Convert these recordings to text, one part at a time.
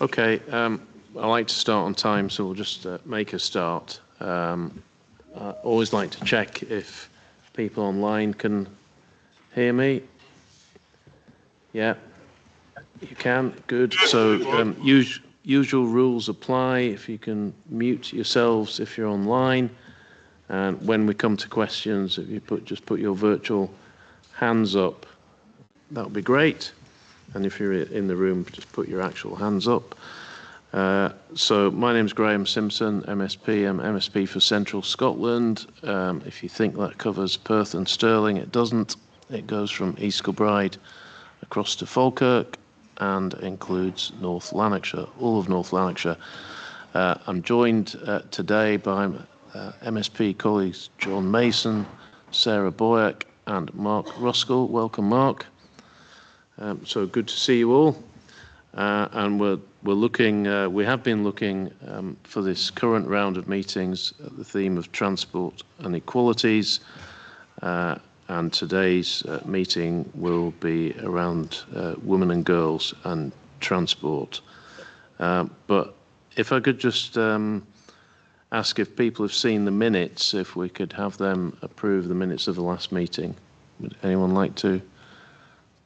Okay, I like to start on time, so we'll just make a start. I always like to check if people online can hear me. Yeah, you can. Good. So usual rules apply. If you can mute yourselves if you're online, and when we come to questions, if you just put your virtual hands up, that would be great. And if you're in the room, just put your actual hands up. So my name's Graham Simpson, MSP. I'm MSP for Central Scotland. If you think that covers Perth and Stirling, it doesn't. It goes from East Kilbride across to Falkirk and includes North Lanarkshire, all of North Lanarkshire. I'm joined today by MSP colleagues John Mason, Sarah Boyack and Mark Ruskell. Welcome, Mark. So good to see you all. And we're looking, we have been looking for this current round of meetings at the theme of transport and equalities. And today's meeting will be around women and girls and transport. But if I could just ask if people have seen the minutes, if we could have them approve the minutes of the last meeting. Would anyone like to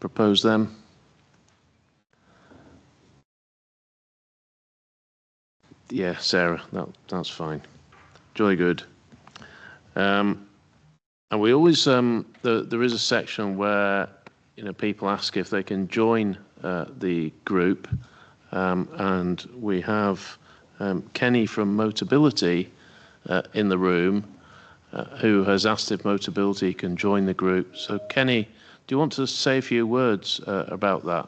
propose them? Yeah, Sarah, that's fine. Jolly good. And we always, there is a section where, people ask if they can join the group. And we have Kenny from Motability in the room who has asked if Motability can join the group. So Kenny, do you want to say a few words about that?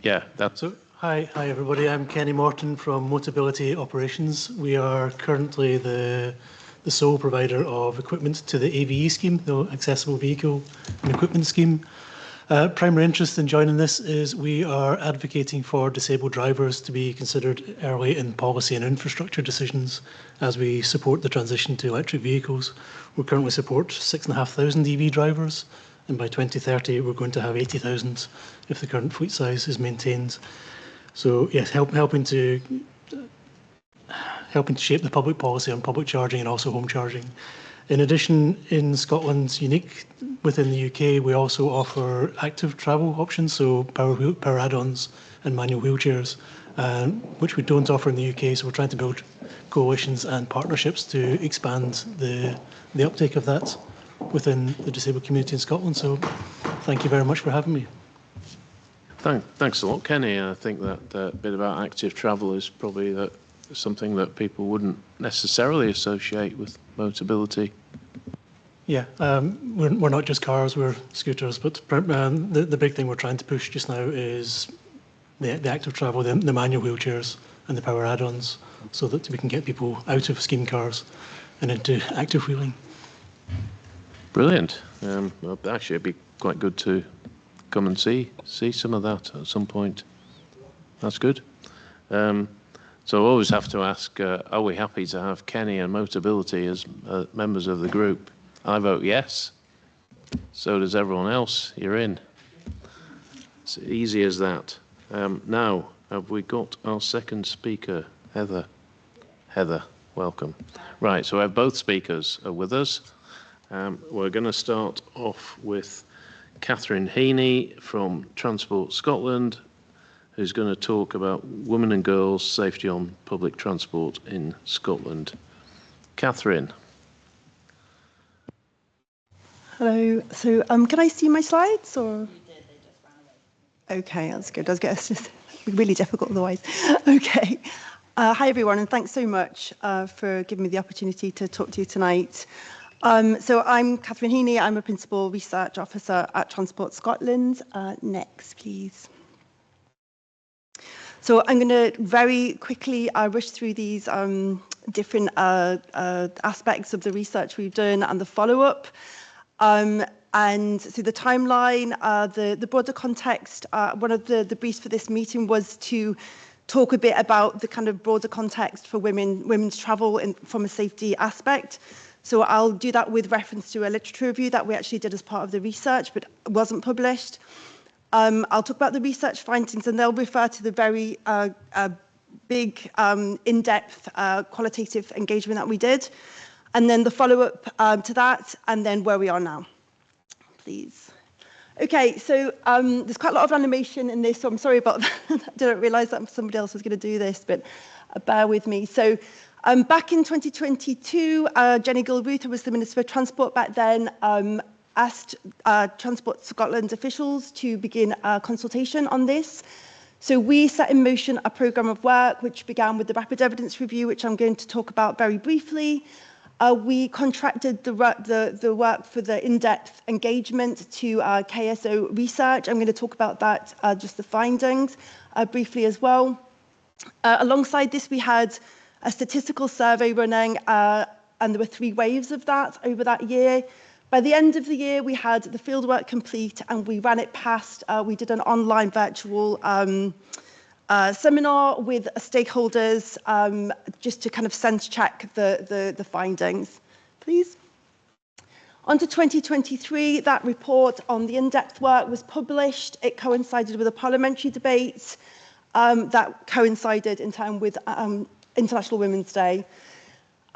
Yeah, that's it. Hi everybody. I'm Kenny Morton from Motability Operations. We are currently the sole provider of equipment to the AVE scheme, the Accessible Vehicle and Equipment Scheme. Primary interest in joining this is we are advocating for disabled drivers to be considered early in policy and infrastructure decisions as we support the transition to electric vehicles. We currently support 6,500 EV drivers, and by 2030 we're going to have 80,000 if the current fleet size is maintained. So yes, helping to shape the public policy on public charging and also home charging. In addition, in Scotland, unique within the UK, we also offer active travel options, so power add-ons and manual wheelchairs, which we don't offer in the UK. So we're trying to build coalitions and partnerships to expand the uptake of that within the disabled community in Scotland. So thank you very much for having me. Thanks a lot, Kenny. I think that bit about active travel is probably something that people wouldn't necessarily associate with Motability. Yeah, we're not just cars, we're scooters, but the big thing we're trying to push just now is the active travel, the manual wheelchairs and the power add-ons, so that we can get people out of scheme cars and into active wheeling. Brilliant. Actually, it'd be quite good to come and see some of that at some point. That's good. So I always have to ask, are we happy to have Kenny and Motability as members of the group? I vote yes. So does everyone else. You're in. It's easy as that. Now, have we got our second speaker, Heather? Heather, welcome. Right, so we have both speakers with us. We're going to start off with Catherine Heaney from Transport Scotland, who's going to talk about women and girls safety on public transport in Scotland. Catherine. Hello. So can I see my slides? Or? You did, they just ran away. Okay, that's good. It's just really difficult otherwise. Okay. Hi, everyone, and thanks so much for giving me the opportunity to talk to you tonight. So I'm Catherine Heaney. I'm a Principal Research Officer at Transport Scotland. Next, please. So I'm going to very quickly rush through these different aspects of the research we've done and the follow-up. And so the timeline, the broader context, one of the briefs for this meeting was to talk a bit about the kind of broader context for women's travel from a safety aspect. So I'll do that with reference to a literature review that we actually did as part of the research, but wasn't published. I'll talk about the research findings, and they'll refer to the very big, in-depth qualitative engagement that we did, and then the follow-up to that, and then where we are now. Please. Okay, so there's quite a lot of animation in this, so I'm sorry about that. I didn't realise that somebody else was going to do this, but bear with me. So back in 2022, Jenny Gilruth, who was the Minister for Transport back then, asked Transport Scotland officials to begin a consultation on this. So we set in motion a programme of work which began with the rapid evidence review, which I'm going to talk about very briefly. We contracted the work for the in-depth engagement to KSO Research. I'm going to talk about that, just the findings, briefly as well. Alongside this, we had a statistical survey running, and there were 3 waves of that over that year. By the end of the year, we had the fieldwork complete, and we ran it past. We did an online virtual seminar with stakeholders, just to kind of sense check the findings. Please. On to 2023, that report on the in-depth work was published. It coincided with a parliamentary debate that coincided in time with International Women's Day.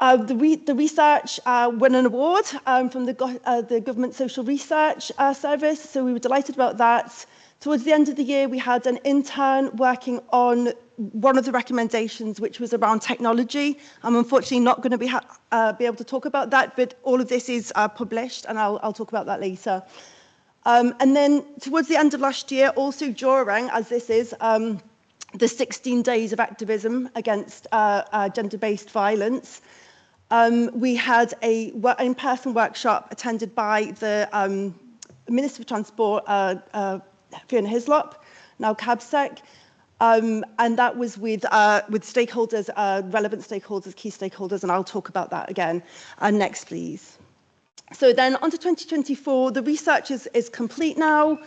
The research won an award from the Government Social Research Service, so we were delighted about that. Towards the end of the year, we had an intern working on one of the recommendations, which was around technology. I'm unfortunately not going to be able to talk about that, but all of this is published, and I'll talk about that later. And then towards the end of last year, also during, as this is, the 16 days of activism against gender-based violence, we had an in-person workshop attended by the Minister for Transport, Fiona Hislop, now CABSEC, and that was with stakeholders, relevant stakeholders, key stakeholders, and I'll talk about that again. Next, please. So then on to 2024, the research is complete now.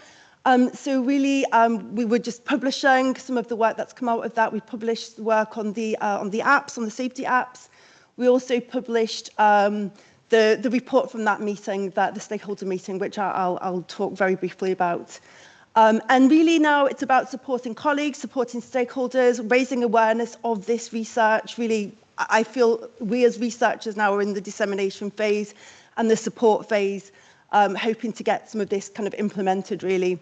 So really, we were just publishing some of the work that's come out of that. We published work on the apps, on the safety apps. We also published the report from that meeting, the stakeholder meeting, which I'll talk very briefly about. And really now it's about supporting colleagues, supporting stakeholders, raising awareness of this research. Really, I feel we as researchers now are in the dissemination phase and the support phase, hoping to get some of this kind of implemented, really.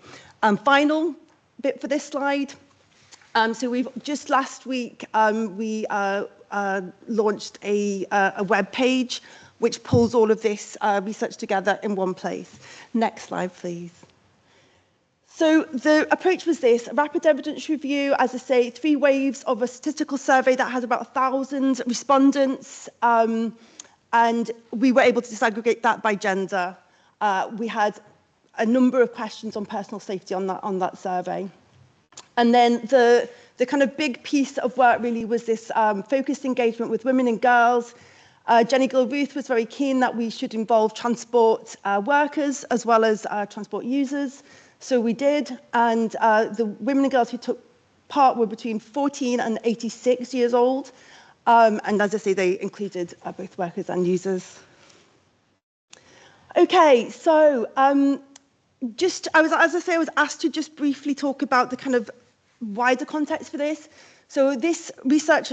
Final bit for this slide. So we've just last week, we launched a web page which pulls all of this research together in one place. Next slide, please. So the approach was this: a rapid evidence review, as I say, 3 waves of a statistical survey that had about 1,000 respondents, and we were able to disaggregate that by gender. We had a number of questions on personal safety on that survey. And then the kind of big piece of work really was this focused engagement with women and girls. Jenny Gilruth was very keen that we should involve transport workers as well as transport users. So we did, and the women and girls who took part were between 14 and 86 years old. And as I say, they included both workers and users. Okay, so as I say, I was asked to just briefly talk about the kind of wider context for this. So this research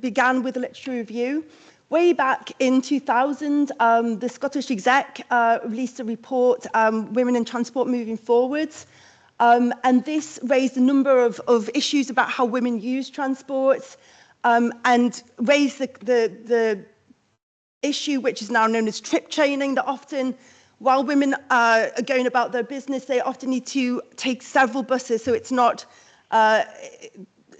began with a literature review. Way back in 2000, the Scottish Exec released a report, Women in Transport Moving Forwards, and this raised a number of issues about how women use transport, and raised the issue which is now known as trip chaining, that often, while women are going about their business, they often need to take several buses, so it's not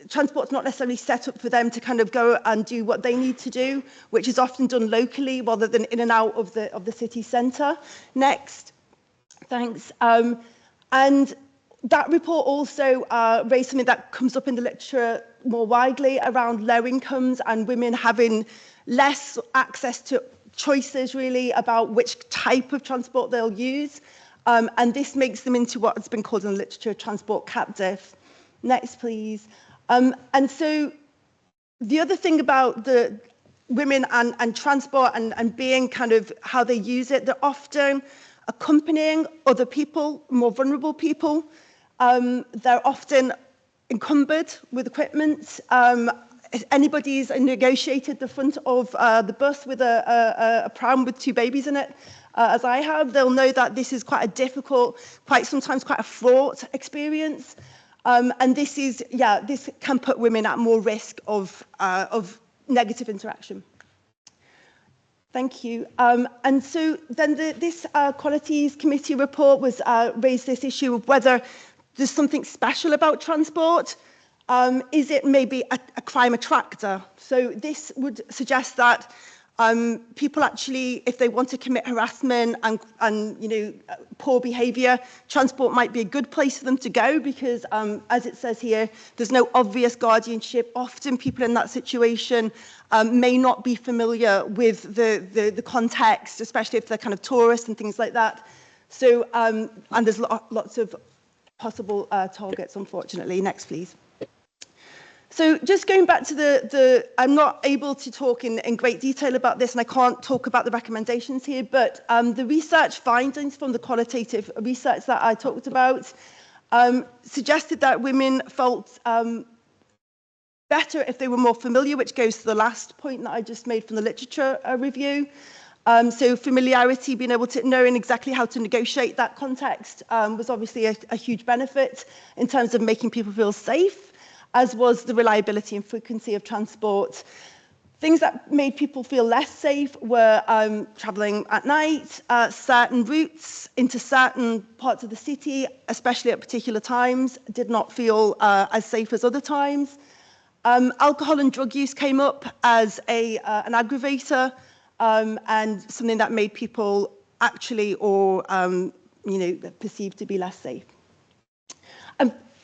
transport's not necessarily set up for them to kind of go and do what they need to do, which is often done locally rather than in and out of the city centre. Next, thanks. And that report also raised something that comes up in the literature more widely around low incomes and women having less access to choices really about which type of transport they'll use. And this makes them into what has been called in the literature transport captive. Next, please. And so the other thing about the women and transport and being kind of how they use it, they're often accompanying other people, more vulnerable people. They're often encumbered with equipment. If anybody's negotiated the front of the bus with a pram with 2 babies in it, as I have, they'll know that this is quite a difficult, sometimes quite a fraught experience. And this is, this can put women at more risk of negative interaction. Thank you. And so then this Qualities Committee report was raised this issue of whether there's something special about transport. Is it maybe a crime attractor? So this would suggest that people actually, if they want to commit harassment and poor behaviour, transport might be a good place for them to go because, as it says here, there's no obvious guardianship. Often people in that situation may not be familiar with the context, especially if they're kind of tourists and things like that. So, and there's lots of possible targets, unfortunately. Next, please. So just going back to I'm not able to talk in great detail about this, and I can't talk about the recommendations here, but the research findings from the qualitative research that I talked about suggested that women felt better if they were more familiar, which goes to the last point that I just made from the literature review. So familiarity, being able to knowing exactly how to negotiate that context was obviously a huge benefit in terms of making people feel safe, as was the reliability and frequency of transport. Things that made people feel less safe were travelling at night, certain routes into certain parts of the city, especially at particular times, did not feel as safe as other times. Alcohol and drug use came up as an aggravator and something that made people actually perceived to be less safe.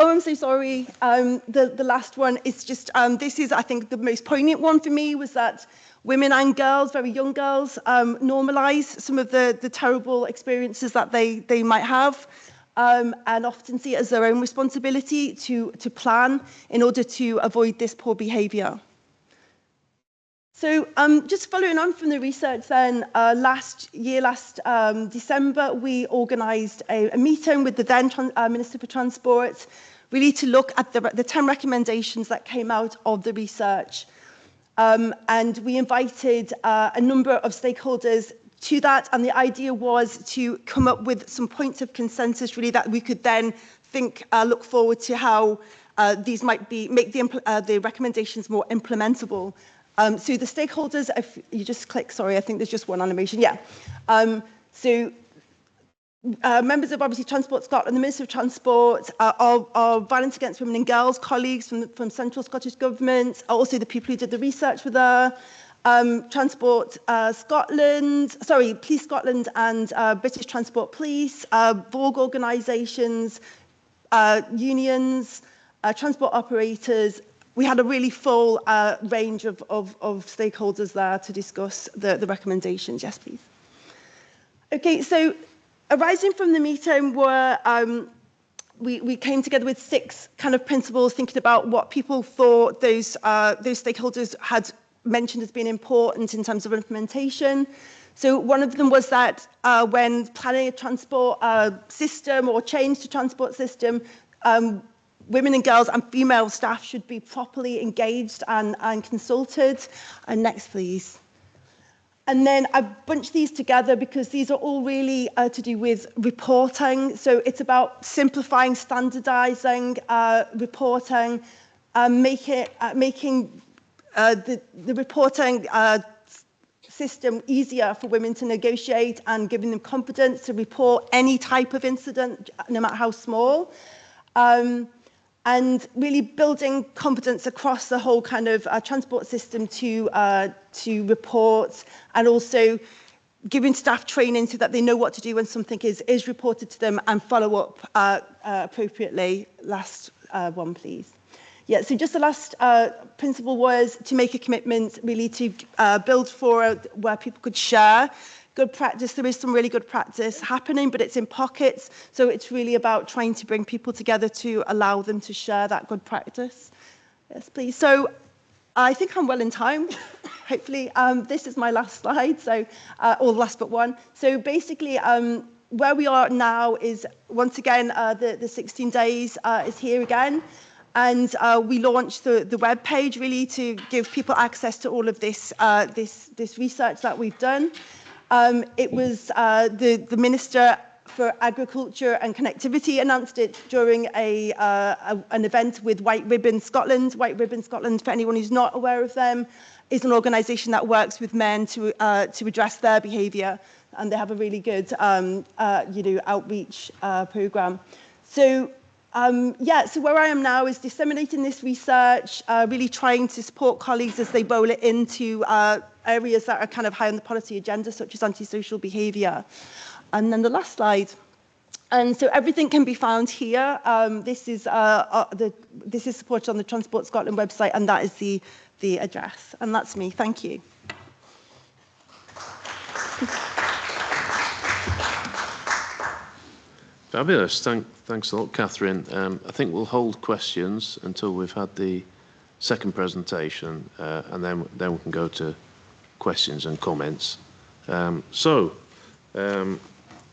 Oh, I'm so sorry. The last one is just, this is, I think, the most poignant one for me, was that women and girls, very young girls, normalise some of the terrible experiences that they might have, and often see it as their own responsibility to plan in order to avoid this poor behaviour. So just following on from the research then, last December, we organised a meeting with the then Minister for Transport, really to look at the 10 recommendations that came out of the research. And we invited a number of stakeholders to that, and the idea was to come up with some points of consensus, really, that we could then look forward to how these might make the recommendations more implementable. So the stakeholders, if you just click, sorry, I think there's just one animation, yeah. Members of obviously Transport Scotland, the Minister of Transport, our Violence Against Women and Girls colleagues from Central Scottish Government, also the people who did the research with her, Transport Scotland, sorry, Police Scotland and British Transport Police, Vogue organisations, unions, transport operators. We had a really full range of stakeholders there to discuss the recommendations. Yes, please. Okay, so arising from the meeting were, we came together with 6 kind of principles, thinking about what people thought those stakeholders had mentioned as being important in terms of implementation. So one of them was that when planning a transport system or change to transport system, women and girls and female staff should be properly engaged and consulted. And next, please. And then I bunched these together because these are all really to do with reporting. So it's about simplifying, standardising reporting, making the reporting system easier for women to negotiate and giving them confidence to report any type of incident, no matter how small. And really building confidence across the whole kind of transport system to report, and also giving staff training so that they know what to do when something is reported to them and follow up appropriately. Last one, please. Yeah, so just the last principle was to make a commitment, really to build forward where people could share good practice. There is some really good practice happening, but it's in pockets. So it's really about trying to bring people together to allow them to share that good practice. Yes, please. So I think I'm well in time. Hopefully, this is my last slide, so or last but one. So basically, where we are now is once again the 16 days is here again, and we launched the web page really to give people access to all of this this research that we've done. It was the Minister for Agriculture and Connectivity announced it during an event with White Ribbon Scotland. White Ribbon Scotland, for anyone who's not aware of them, is an organisation that works with men to address their behaviour, and they have a really good outreach programme. So so where I am now is disseminating this research, really trying to support colleagues as they roll it into areas that are kind of high on the policy agenda, such as antisocial behaviour. And then the last slide. And so everything can be found here. This is supported on the Transport Scotland website, and that is the address. And that's me. Thank you. Fabulous. Thanks a lot, Catherine. I think we'll hold questions until we've had the second presentation, and then we can go to questions and comments.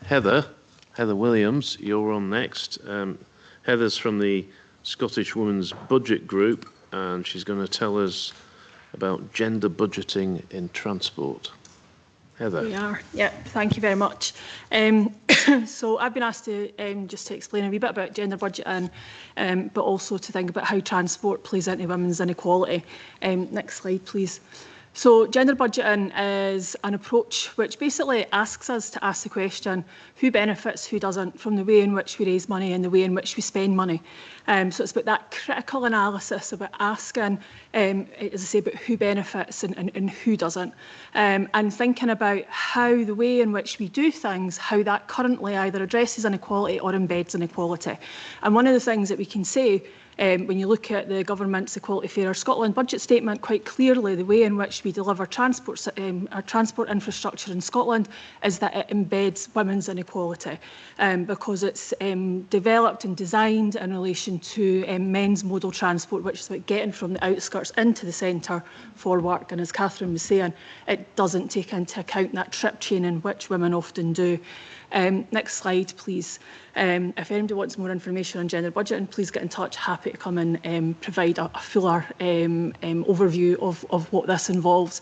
Heather Williams, you're on next. Heather's from the Scottish Women's Budget Group, and she's going to tell us about gender budgeting in transport. Heather. We are. Yeah, thank you very much. So I've been asked to just to explain a wee bit about gender budgeting, but also to think about how transport plays into women's inequality. Next slide, please. So gender budgeting is an approach which basically asks us to ask the question, who benefits, who doesn't, from the way in which we raise money and the way in which we spend money. So it's about that critical analysis, about asking, as I say, about who benefits and who doesn't. And thinking about how the way in which we do things, how that currently either addresses inequality or embeds inequality. And one of the things that we can say when you look at the government's Equality Fairer Scotland budget statement, quite clearly the way in which we deliver transport, our transport infrastructure in Scotland is that it embeds women's inequality because it's developed and designed in relation to men's modal transport, which is about getting from the outskirts into the centre for work. And as Catherine was saying, it doesn't take into account that trip training, which women often do. Next slide, please. If anybody wants more information on gender budgeting, please get in touch. Happy to come and provide a fuller overview of what this involves.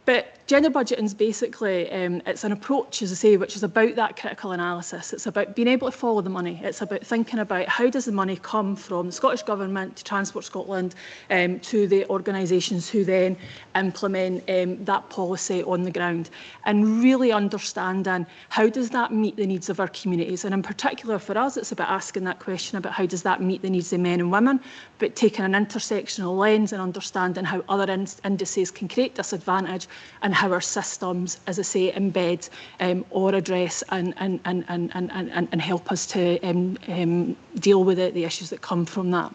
But gender budgeting is basically, it's an approach, as I say, which is about that critical analysis. It's about being able to follow the money. It's about thinking about how does the money come from the Scottish Government to Transport Scotland to the organisations who then implement that policy on the ground, and really understanding how does that meet the needs of our communities. And in particular for us, it's about asking that question about how does that meet the needs of men and women, but taking an intersectional lens and understanding how other indices can create disadvantage and how our systems, as I say, embed or address and help us to deal with the issues that come from that.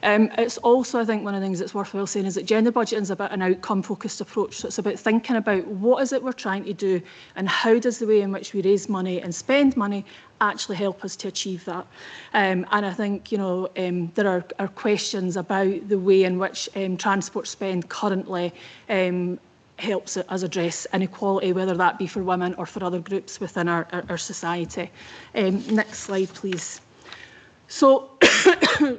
It's also, I think, one of the things that's worthwhile saying is that gender budgeting is about an outcome-focused approach. So it's about thinking about what is it we're trying to do and how does the way in which we raise money and spend money actually help us to achieve that. And I think, you know, there are questions about the way in which transport spend currently helps us address inequality, whether that be for women or for other groups within our society. Next slide, please. So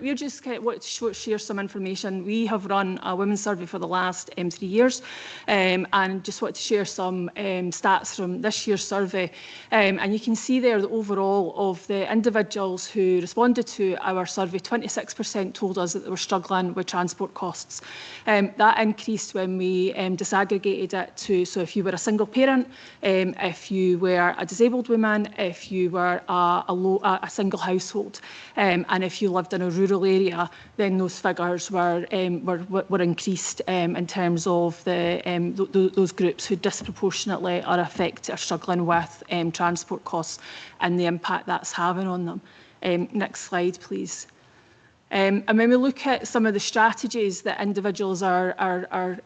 we just want to share some information. We have run a women's survey for the last 3 years and just want to share some stats from this year's survey. And you can see there that overall of the individuals who responded to our survey, 26% told us that they were struggling with transport costs. That increased when we disaggregated it to, so if you were a single parent, if you were a disabled woman, if you were a single household, and if you lived in a rural area, then those figures were increased in terms of those groups who disproportionately are affected or struggling with transport costs and the impact that's having on them. Next slide, please. And when we look at some of the strategies that individuals are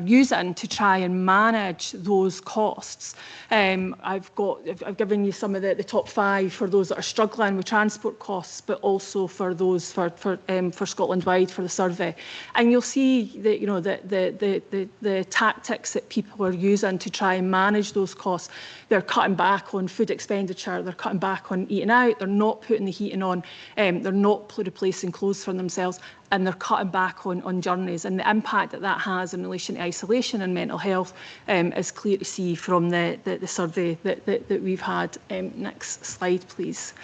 using to try and manage those costs, I've given you some of the top 5 for those that are struggling with transport costs, but also for those for Scotland wide for the survey. And you'll see that the tactics that people are using to try and manage those costs. They're cutting back on food expenditure, they're cutting back on eating out, they're not putting the heating on, they're not replacing clothes for themselves, and they're cutting back on journeys. And the impact that has in relation to isolation and mental health is clear to see from the survey that we've had. Next slide, please.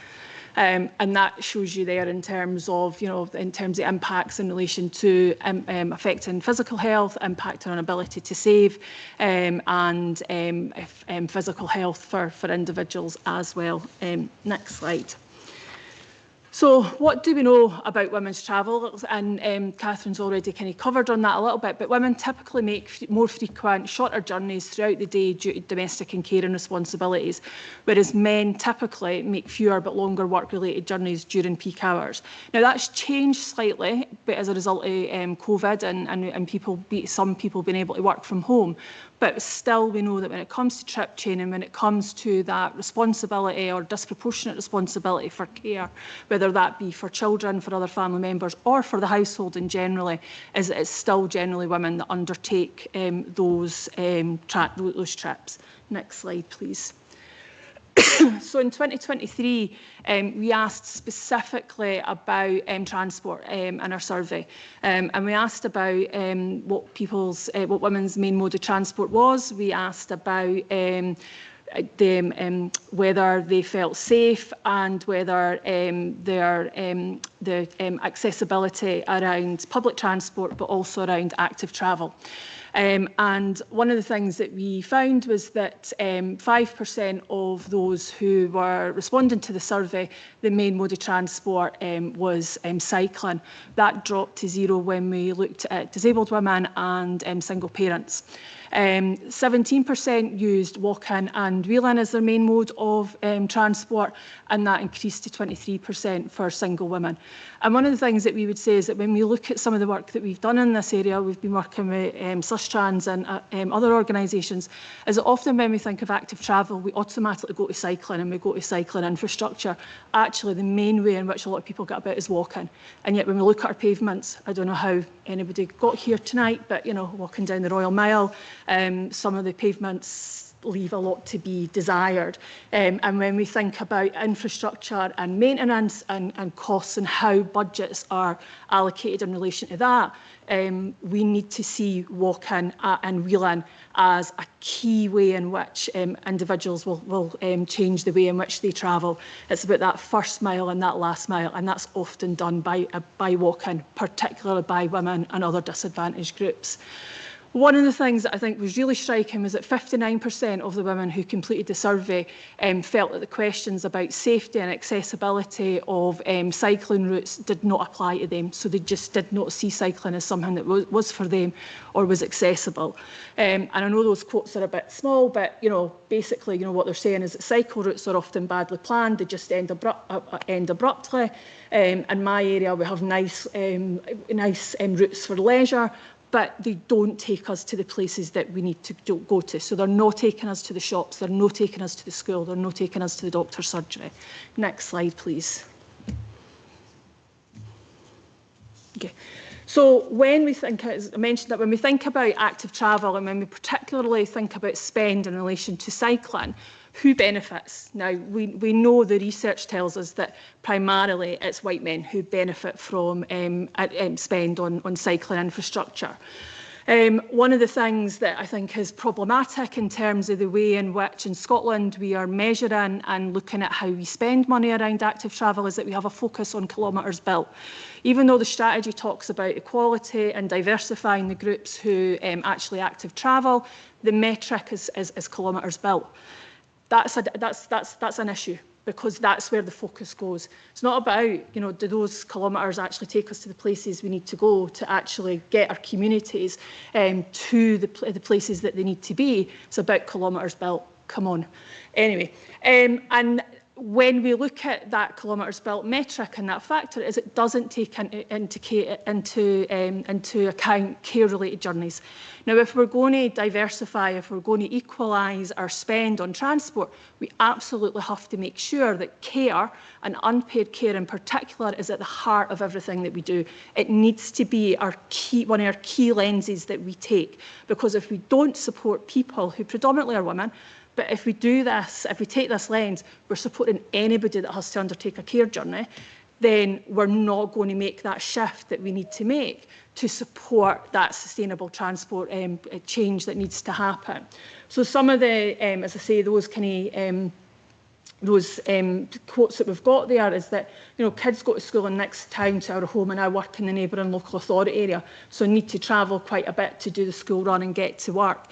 And that shows you there in terms of, the impacts in relation to affecting physical health, impacting on ability to save, and physical health for individuals as well. Next slide. So what do we know about women's travel? And Catherine's already kind of covered on that a little bit, but women typically make more frequent, shorter journeys throughout the day due to domestic and caring responsibilities, whereas men typically make fewer but longer work-related journeys during peak hours. Now that's changed slightly, but as a result of COVID and some people being able to work from home. But still, we know that when it comes to trip training, when it comes to that responsibility or disproportionate responsibility for care, whether that be for children, for other family members, or for the household in generally, it's still generally women that undertake those trips. Next slide, please. So in 2023, we asked specifically about transport in our survey, and we asked about what women's main mode of transport was. We asked about whether they felt safe and whether the accessibility around public transport, but also around active travel. And one of the things that we found was that 5% of those who were responding to the survey, the main mode of transport was cycling. That dropped to 0 when we looked at disabled women and single parents. 17% used walk-in and wheel-in as their main mode of transport, and that increased to 23% for single women. And one of the things that we would say is that when we look at some of the work that we've done in this area, we've been working with Sustrans and other organisations, is that often when we think of active travel, we automatically go to cycling and we go to cycling infrastructure. Actually, the main way in which a lot of people get about is walking. And yet when we look at our pavements, I don't know how anybody got here tonight, but walking down the Royal Mile, some of the pavements leave a lot to be desired. And when we think about infrastructure and maintenance and costs and how budgets are allocated in relation to that, we need to see walk-in and wheel-in as a key way in which individuals will change the way in which they travel. It's about that first mile and that last mile, and that's often done by walk-in, particularly by women and other disadvantaged groups. One of the things that I think was really striking was that 59% of the women who completed the survey felt that the questions about safety and accessibility of cycling routes did not apply to them. So they just did not see cycling as something that was for them or was accessible. And I know those quotes are a bit small, but basically, what they're saying is that cycle routes are often badly planned. They just end abruptly. In my area, we have nice routes for leisure, but they don't take us to the places that we need to go to. So they're not taking us to the shops, they're not taking us to the school, they're not taking us to the doctor's surgery. Next slide, please. Okay. So when we think, as I mentioned, that when we think about active travel and when we particularly think about spend in relation to cycling, who benefits? Now, we know the research tells us that primarily it's white men who benefit from spend on cycling infrastructure. One of the things that I think is problematic in terms of the way in which in Scotland we are measuring and looking at how we spend money around active travel is that we have a focus on kilometres built. Even though the strategy talks about equality and diversifying the groups who actually active travel, the metric is kilometres built. That's an issue, because that's where the focus goes. It's not about, do those kilometres actually take us to the places we need to go to actually get our communities to the places that they need to be. It's about kilometres built. Come on. Anyway, and when we look at that kilometres built metric and that factor, is it doesn't take into account care-related journeys. Now, if we're going to diversify, if we're going to equalise our spend on transport, we absolutely have to make sure that care, and unpaid care in particular, is at the heart of everything that we do. It needs to be one of our key lenses that we take, because if we don't support people who predominantly are women, but if we do this, if we take this lens, we're supporting anybody that has to undertake a care journey, then we're not going to make that shift that we need to make to support that sustainable transport change that needs to happen. So some of the, as I say, those kind of quotes that we've got there is that, kids go to school in next town to our home, and I work in the neighbouring local authority area, so I need to travel quite a bit to do the school run and get to work.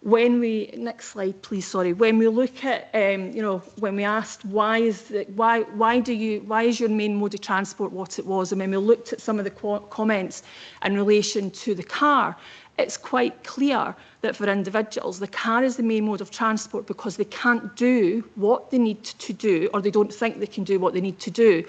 When we, next slide please, sorry, when we look at, when we asked why is your main mode of transport what it was, and when we looked at some of the comments in relation to the car, it's quite clear that for individuals, the car is the main mode of transport because they can't do what they need to do, or they don't think they can do what they need to do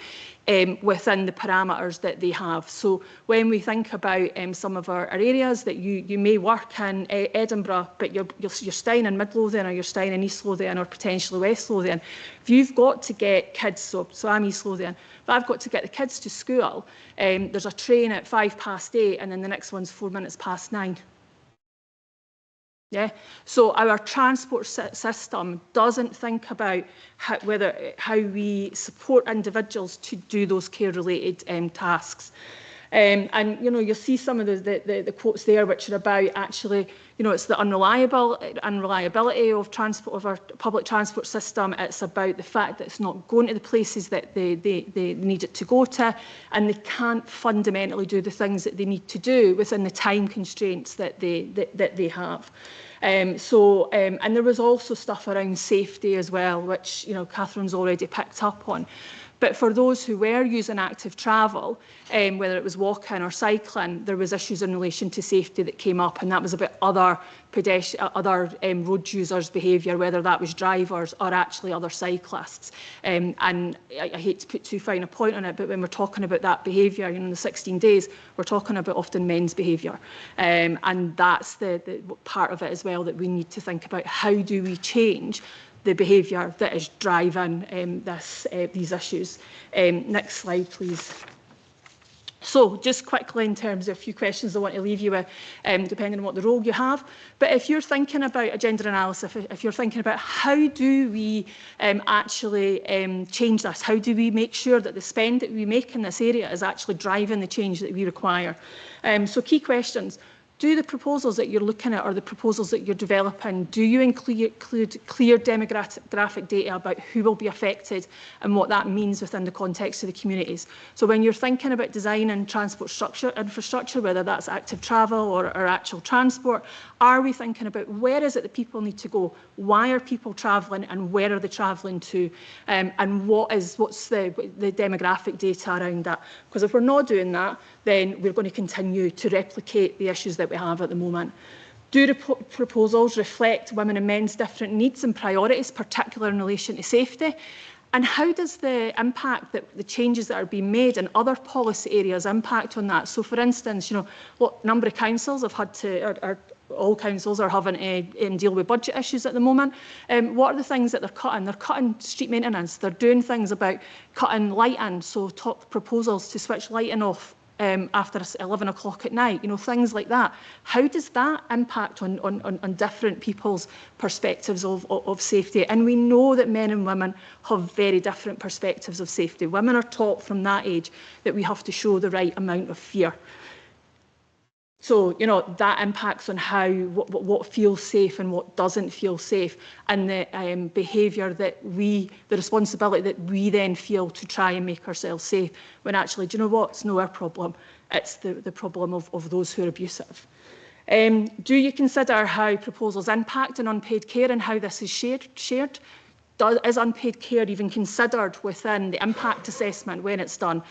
within the parameters that they have. So when we think about some of our areas that you may work in Edinburgh, but you're staying in Mid Lothian, or you're staying in East Lothian, or potentially West Lothian, if you've got to get kids, so I'm East Lothian, but I've got to get the kids to school, there's a train at 8:05, and then the next one's 9:04. Yeah, so our transport system doesn't think about how we support individuals to do those care-related tasks. And you'll see some of the quotes there, which are about actually, it's the unreliability of transport, of our public transport system. It's about the fact that it's not going to the places that they need it to go to, and they can't fundamentally do the things that they need to do within the time constraints that they have. And there was also stuff around safety as well, which Catherine's already picked up on. But for those who were using active travel, whether it was walking or cycling, there was issues in relation to safety that came up, and that was about other road users' behaviour, whether that was drivers or actually other cyclists. And I hate to put too fine a point on it, but when we're talking about that behaviour, in the 16 days, we're talking about often men's behaviour. And that's the part of it as well that we need to think about. How do we change the behaviour that is driving these issues? Next slide, please. So just quickly, in terms of a few questions I want to leave you with, depending on what the role you have. But if you're thinking about a gender analysis, if you're thinking about how do we actually change this, how do we make sure that the spend that we make in this area is actually driving the change that we require? So key questions. Do the proposals that you're looking at, or the proposals that you're developing, do you include clear demographic data about who will be affected and what that means within the context of the communities? So when you're thinking about designing transport infrastructure, whether that's active travel or actual transport, are we thinking about where is it that people need to go? Why are people travelling, and where are they travelling to? And what's the demographic data around that? Because if we're not doing that, then we're going to continue to replicate the issues that we have at the moment. Do the proposals reflect women and men's different needs and priorities, particularly in relation to safety? And how does the impact that the changes that are being made in other policy areas impact on that? So, for instance, what number of councils have had to, all councils are having to deal with budget issues at the moment. What are the things that they're cutting? They're cutting street maintenance. They're doing things about cutting lighting, so top proposals to switch lighting off after 11 o'clock at night, things like that. How does that impact on different people's perspectives of safety? And we know that men and women have very different perspectives of safety. Women are taught from that age that we have to show the right amount of fear. So, that impacts on what feels safe and what doesn't feel safe, and the behaviour that the responsibility that we then feel to try and make ourselves safe, when actually, do you know what? It's not our problem. It's the problem of those who are abusive. Do you consider how proposals impact on unpaid care and how this is shared? is unpaid care even considered within the impact assessment when it's done?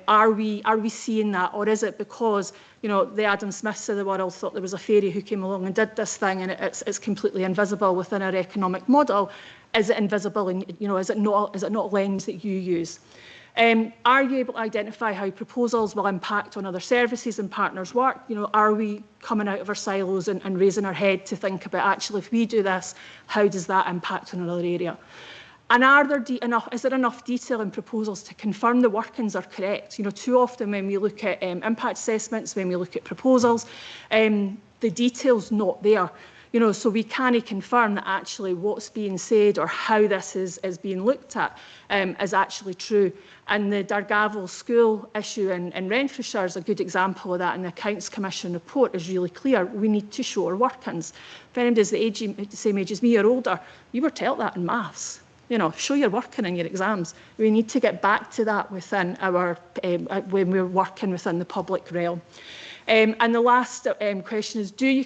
Are we seeing that, or is it because, you know, the Adam Smiths of the world thought there was a fairy who came along and did this thing, and it's completely invisible within our economic model? Is it invisible, and, you know, is it not a lens that you use? Are you able to identify how proposals will impact on other services and partners' work? You know, are we coming out of our silos and raising our head to think about, actually, if we do this, how does that impact on another area? And is there enough detail in proposals to confirm the workings are correct? You know, too often when we look at impact assessments, when we look at proposals, the detail's not there. You know, so we can't confirm that actually what's being said or how this is being looked at is actually true. And the Dargavel school issue in Renfrewshire is a good example of that, and the Accounts Commission report is really clear. We need to show our workings. If anybody's the same age as me or older, you were taught that in maths. You know, show your working in your exams. We need to get back to that within our, when we're working within the public realm. And the last question is, do we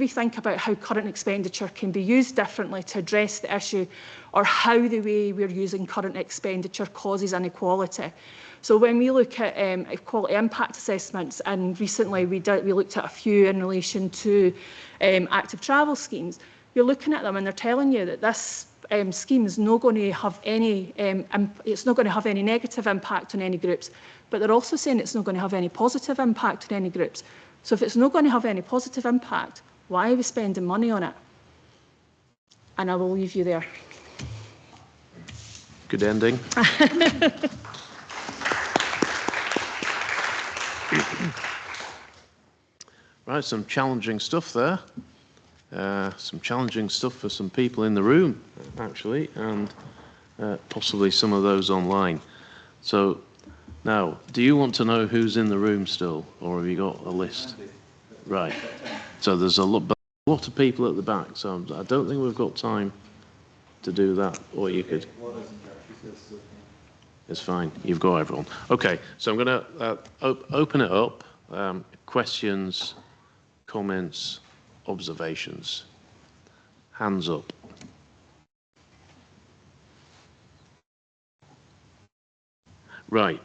think about how current expenditure can be used differently to address the issue, or how the way we're using current expenditure causes inequality? So when we look at equality impact assessments, and recently we looked at a few in relation to active travel schemes, you're looking at them and they're telling you that this scheme is not going to have any, it's not going to have any negative impact on any groups, but they're also saying it's not going to have any positive impact on any groups. So if it's not going to have any positive impact, why are we spending money on it? And I will leave you there. Good ending. Right, some challenging stuff there. Some challenging stuff for some people in the room, actually, and possibly some of those online. So now, do you want to know who's in the room still, or have you got a list? Right. So there's a lot of people at the back, so I don't think we've got time to do that, or you could... It's fine, you've got everyone. Okay, so I'm going to open it up. Questions, comments, observations. Hands up. Right,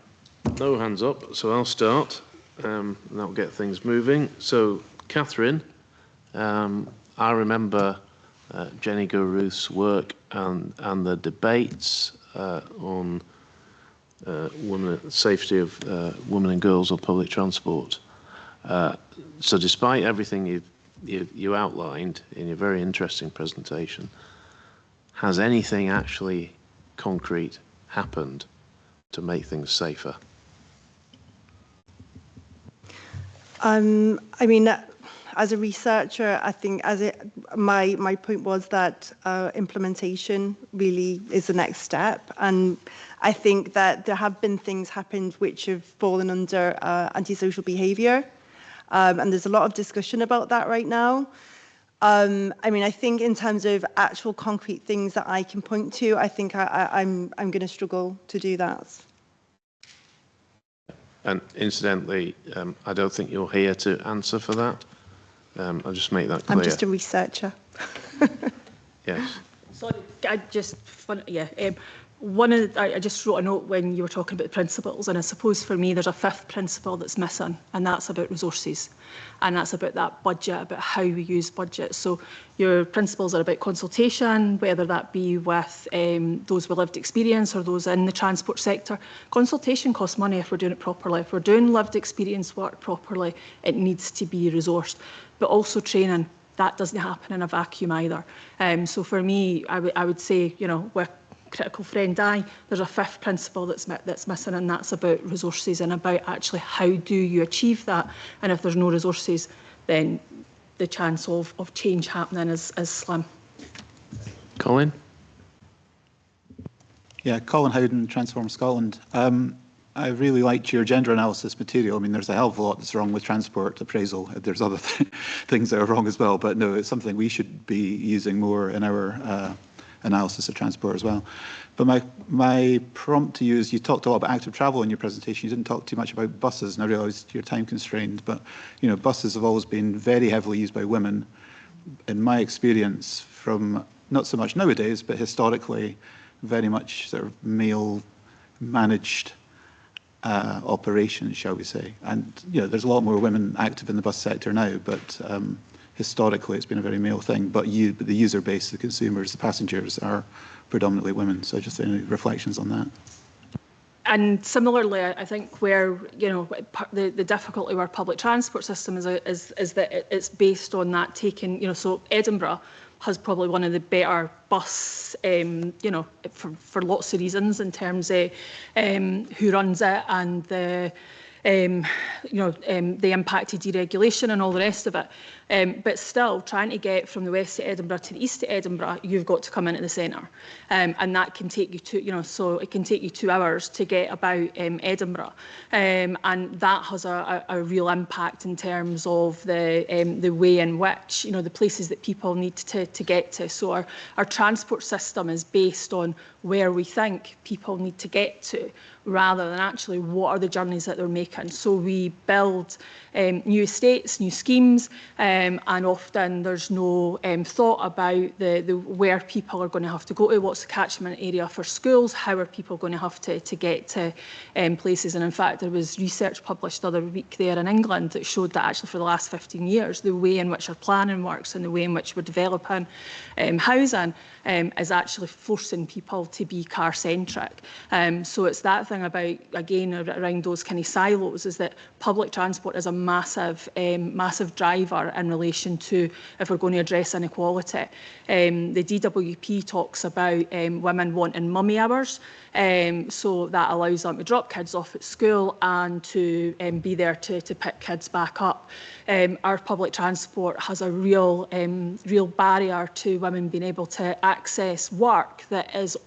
no hands up, so I'll start, and that'll get things moving. So, Catherine, I remember Jenny Guruth's work and the debates on safety of women and girls on public transport. So despite everything you outlined in your very interesting presentation, has anything actually concrete happened to make things safer? I mean, as a researcher, I think my point was that implementation really is the next step, and I think that there have been things happened which have fallen under antisocial behaviour, and there's a lot of discussion about that right now. I mean, I think in terms of actual concrete things that I can point to, I think I'm going to struggle to do that. And incidentally, I don't think you're here to answer for that. I'll just make that clear. I'm just a researcher. Yes. Sorry, I just wrote a note when you were talking about the principles, and I suppose for me there's a fifth principle that's missing, and that's about resources, and that's about that budget, about how we use budget. So your principles are about consultation, whether that be with those with lived experience or those in the transport sector. Consultation costs money if we're doing it properly. If we're doing lived experience work properly, it needs to be resourced. But also training, that doesn't happen in a vacuum either. So for me, I would say, you know, with critical friend I, there's a fifth principle that's missing, and that's about resources and about actually how do you achieve that. And if there's no resources, then the chance of change happening is slim. Colin? Yeah, Colin Howden, Transform Scotland. I really liked your gender analysis material. I mean, there's a hell of a lot that's wrong with transport appraisal. There's other things that are wrong as well, but no, it's something we should be using more in our analysis of transport as well. But my prompt to you is, you talked a lot about active travel in your presentation. You didn't talk too much about buses, and I realised you're time constrained, but buses have always been very heavily used by women. In my experience, from not so much nowadays, but historically very much sort of male-managed operations, shall we say. And there's a lot more women active in the bus sector now, but historically it's been a very male thing. But the user base, the consumers, the passengers are predominantly women. So just any reflections on that? And similarly, I think where the difficulty with our public transport system is that it's based on that taking, so Edinburgh has probably one of the better bus, for lots of reasons in terms of who runs it and the impact of deregulation and all the rest of it. But still, trying to get from the west of Edinburgh to the east of Edinburgh, you've got to come into the centre. And that can take you so it can take you 2 hours to get about Edinburgh. And that has a real impact in terms of the way in which, the places that people need to get to. So our transport system is based on where we think people need to get to, rather than actually what are the journeys that they're making. So we build new estates, new schemes, and often there's no thought about the where people are going to have to go to, what's the catchment area for schools, how are people going to have to get to places. And in fact, there was research published the other week there in England that showed that actually for the last 15 years, the way in which our planning works and the way in which we're developing housing is actually forcing people to be car-centric. So it's that thing about, again, around those kind of silos, is that public transport is a massive driver in relation to if we're going to address inequality. The DWP talks about women wanting mummy hours, so that allows them to drop kids off at school and to be there to pick kids back up. Our public transport has a real barrier to women being able to access work that is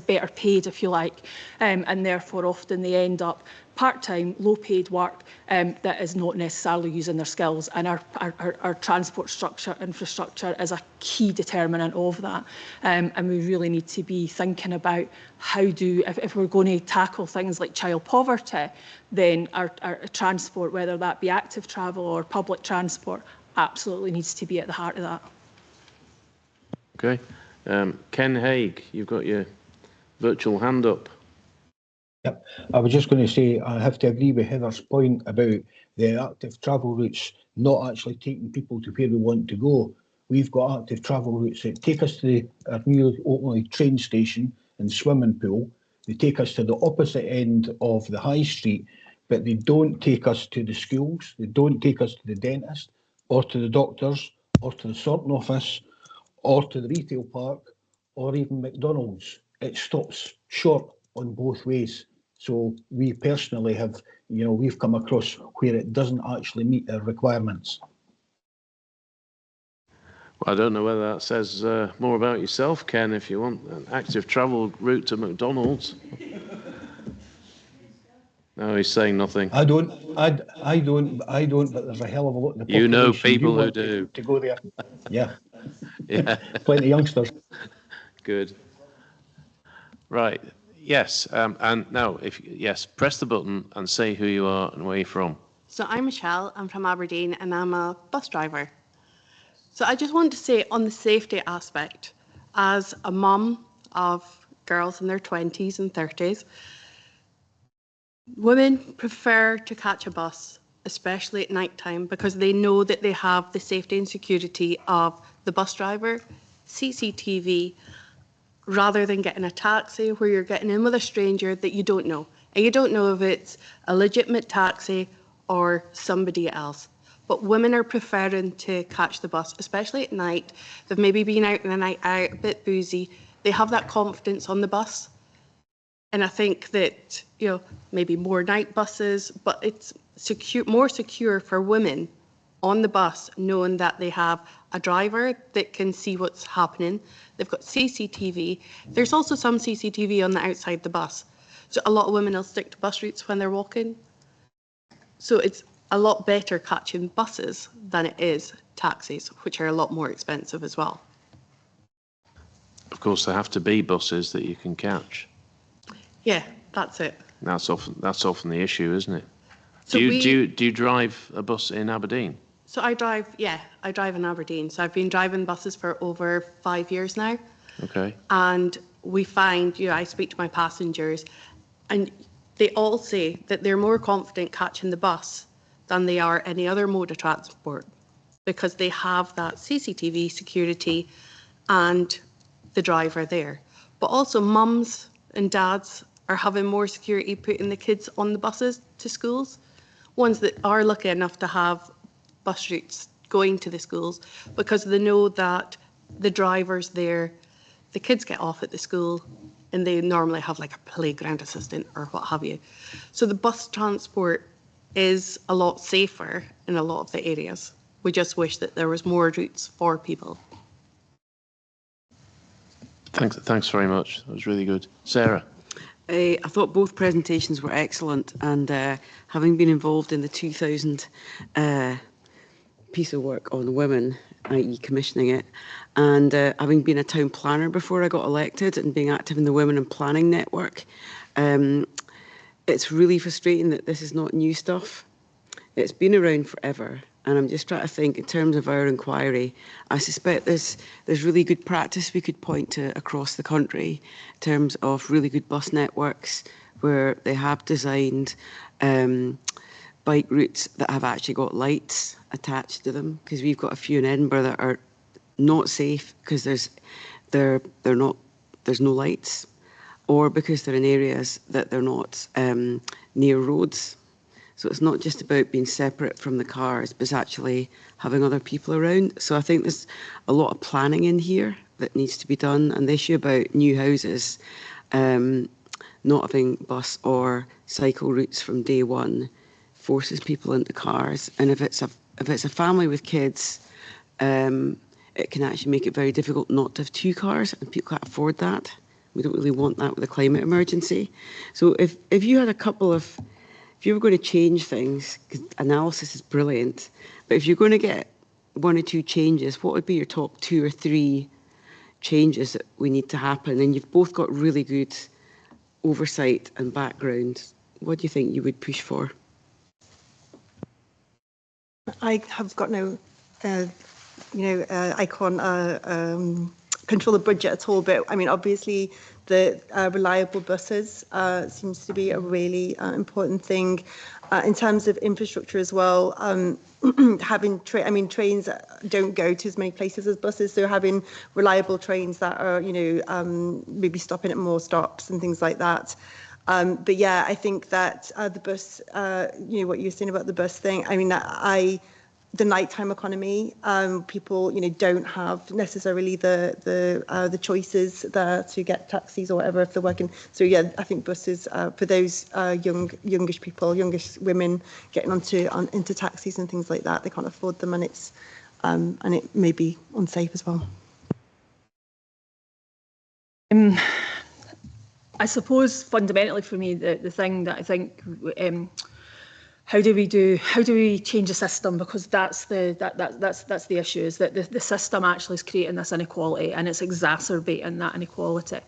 better paid, if you like, and therefore often they end up part-time, low-paid work that is not necessarily using their skills. And our transport infrastructure is a key determinant of that. And we really need to be thinking about if we're going to tackle things like child poverty, then our transport, whether that be active travel or public transport, absolutely needs to be at the heart of that. Okay. Ken Haig, you've got your virtual hand up. Yep. I was just going to say, I have to agree with Heather's point about the active travel routes not actually taking people to where we want to go. We've got active travel routes that take us to our new openly train station and swimming pool. They take us to the opposite end of the high street, but they don't take us to the schools. They don't take us to the dentist or to the doctors or to the sorting office or to the retail park or even McDonald's. It stops short on both ways. So we personally have, we've come across where it doesn't actually meet their requirements. Well, I don't know whether that says more about yourself, Ken, if you want an active travel route to McDonald's. No, he's saying nothing. I don't, but there's a hell of a lot of the population. You know people who do. To go there. Yeah. Yeah. Plenty of youngsters. Good. Right. Yes. And now, press the button and say who you are and where you're from. So I'm Michelle, I'm from Aberdeen and I'm a bus driver. So I just want to say on the safety aspect, as a mum of girls in their 20s and 30s, women prefer to catch a bus, especially at night time, because they know that they have the safety and security of the bus driver, CCTV, rather than getting a taxi where you're getting in with a stranger that you don't know. And you don't know if it's a legitimate taxi or somebody else. But women are preferring to catch the bus, especially at night. They've maybe been out in the night out, a bit boozy. They have that confidence on the bus. And I think that, maybe more night buses, but it's more secure for women on the bus, knowing that they have a driver that can see what's happening. They've got CCTV. There's also some CCTV on the outside the bus. So a lot of women will stick to bus routes when they're walking. So it's a lot better catching buses than it is taxis, which are a lot more expensive as well. Of course, there have to be buses that you can catch. Yeah, that's it. That's often the issue, isn't it? So do you drive a bus in Aberdeen? So I drive in Aberdeen. So I've been driving buses for over 5 years now. Okay. And we find, I speak to my passengers, and they all say that they're more confident catching the bus than they are any other mode of transport, because they have that CCTV security and the driver there. But also mums and dads are having more security putting the kids on the buses to schools, ones that are lucky enough to have bus routes going to the schools, because they know that the driver's there, the kids get off at the school, and they normally have like a playground assistant or what have you. So the bus transport is a lot safer in a lot of the areas. We just wish that there was more routes for people. Thanks very much. That was really good. Sarah? I thought both presentations were excellent, and having been involved in the 2000 piece of work on women, i.e. commissioning it, and having been a town planner before I got elected and being active in the Women in Planning Network, it's really frustrating that this is not new stuff. It's been around forever, and I'm just trying to think in terms of our inquiry. I suspect there's really good practice we could point to across the country in terms of really good bus networks where they have designed bike routes that have actually got lights attached to them, because we've got a few in Edinburgh that are not safe because there's no lights, or because they're in areas that they're not near roads. So it's not just about being separate from the cars, but it's actually having other people around. So I think there's a lot of planning in here that needs to be done. And the issue about new houses not having bus or cycle routes from day one forces people into cars. And if it's a family with kids, it can actually make it very difficult not to have two cars, and people can't afford that. We don't really want that with a climate emergency. So if you had a couple of, if you were going to change things, because analysis is brilliant, but if you're going to get one or two changes, what would be your top 2 or 3 changes that we need to happen? And you've both got really good oversight and background. What do you think you would push for? I have got no, I can't control the budget at all. But I mean, obviously, the reliable buses seems to be a really important thing in terms of infrastructure as well. Having trains don't go to as many places as buses, so having reliable trains that are, maybe stopping at more stops and things like that. But yeah, I think that the bus, what you're saying about the bus thing, I mean, the nighttime economy, people, don't have necessarily the choices there to get taxis or whatever if they're working. So yeah, I think buses for those youngish people, youngish women getting into taxis and things like that, they can't afford them, and it may be unsafe as well. I suppose fundamentally for me, the thing that I think, how do we change the system? Because that's the issue, is that the system actually is creating this inequality and it's exacerbating that inequality.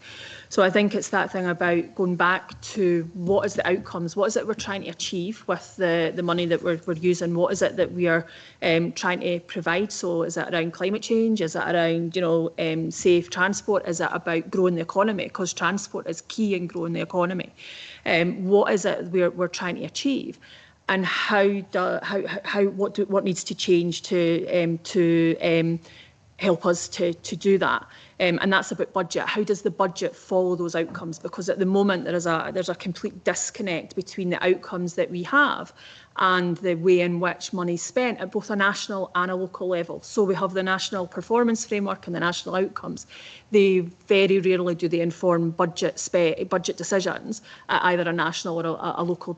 So I think it's that thing about going back to what is the outcomes, what is it we're trying to achieve with the money that we're using, what is it that we are trying to provide. So is it around climate change, is it around safe transport, is it about growing the economy, because transport is key in growing the economy. What is it we're trying to achieve, and what needs to change to help us to do that. And that's about budget. How does the budget follow those outcomes? Because at the moment there's a complete disconnect between the outcomes that we have and the way in which money is spent at both a national and a local level. So we have the national performance framework and the national outcomes. They very rarely do they inform budget decisions at either a national or a local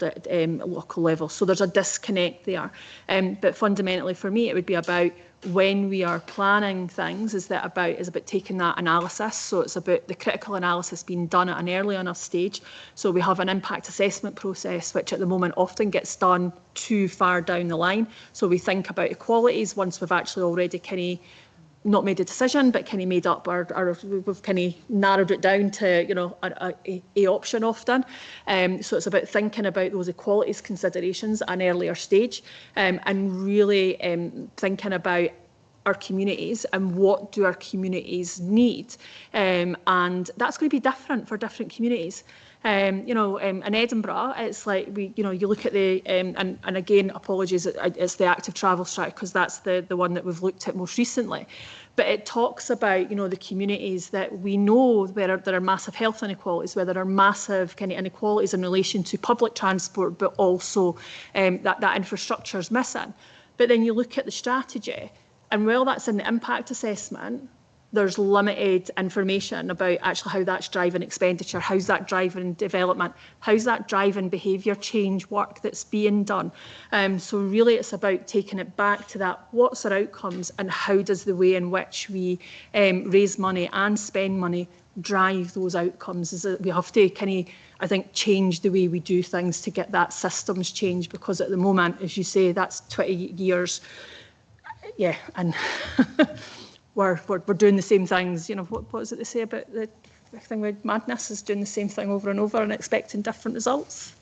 level. So there's a disconnect there. But fundamentally for me, it would be about, when we are planning things, is about taking that analysis. So it's about the critical analysis being done at an early enough stage. So we have an impact assessment process, which at the moment often gets done too far down the line. So we think about equalities once we've actually already not made a decision, but kind of made up, or we've kind of narrowed it down to, you know, a option often. So it's about thinking about those equalities considerations at an earlier stage, and really thinking about our communities and what do our communities need, and that's going to be different for different communities. You know, in Edinburgh, it's like you know, you look at the and again, apologies, it's the active travel strategy because that's the one that we've looked at most recently. But it talks about, you know, the communities that we know where there are massive health inequalities, where there are massive kind of inequalities in relation to public transport, but also that infrastructure is missing. But then you look at the strategy, and while that's in the impact assessment, there's limited information about actually how that's driving expenditure, how's that driving development, how's that driving behaviour change work that's being done. So really it's about taking it back to that, what's our outcomes and how does the way in which we raise money and spend money drive those outcomes. Is that we have to kind of, I think, change the way we do things to get that systems change, because at the moment, as you say, that's 20 years. Yeah, and we're doing the same things. You know, what is it they say about the thing with madness is doing the same thing over and over and expecting different results.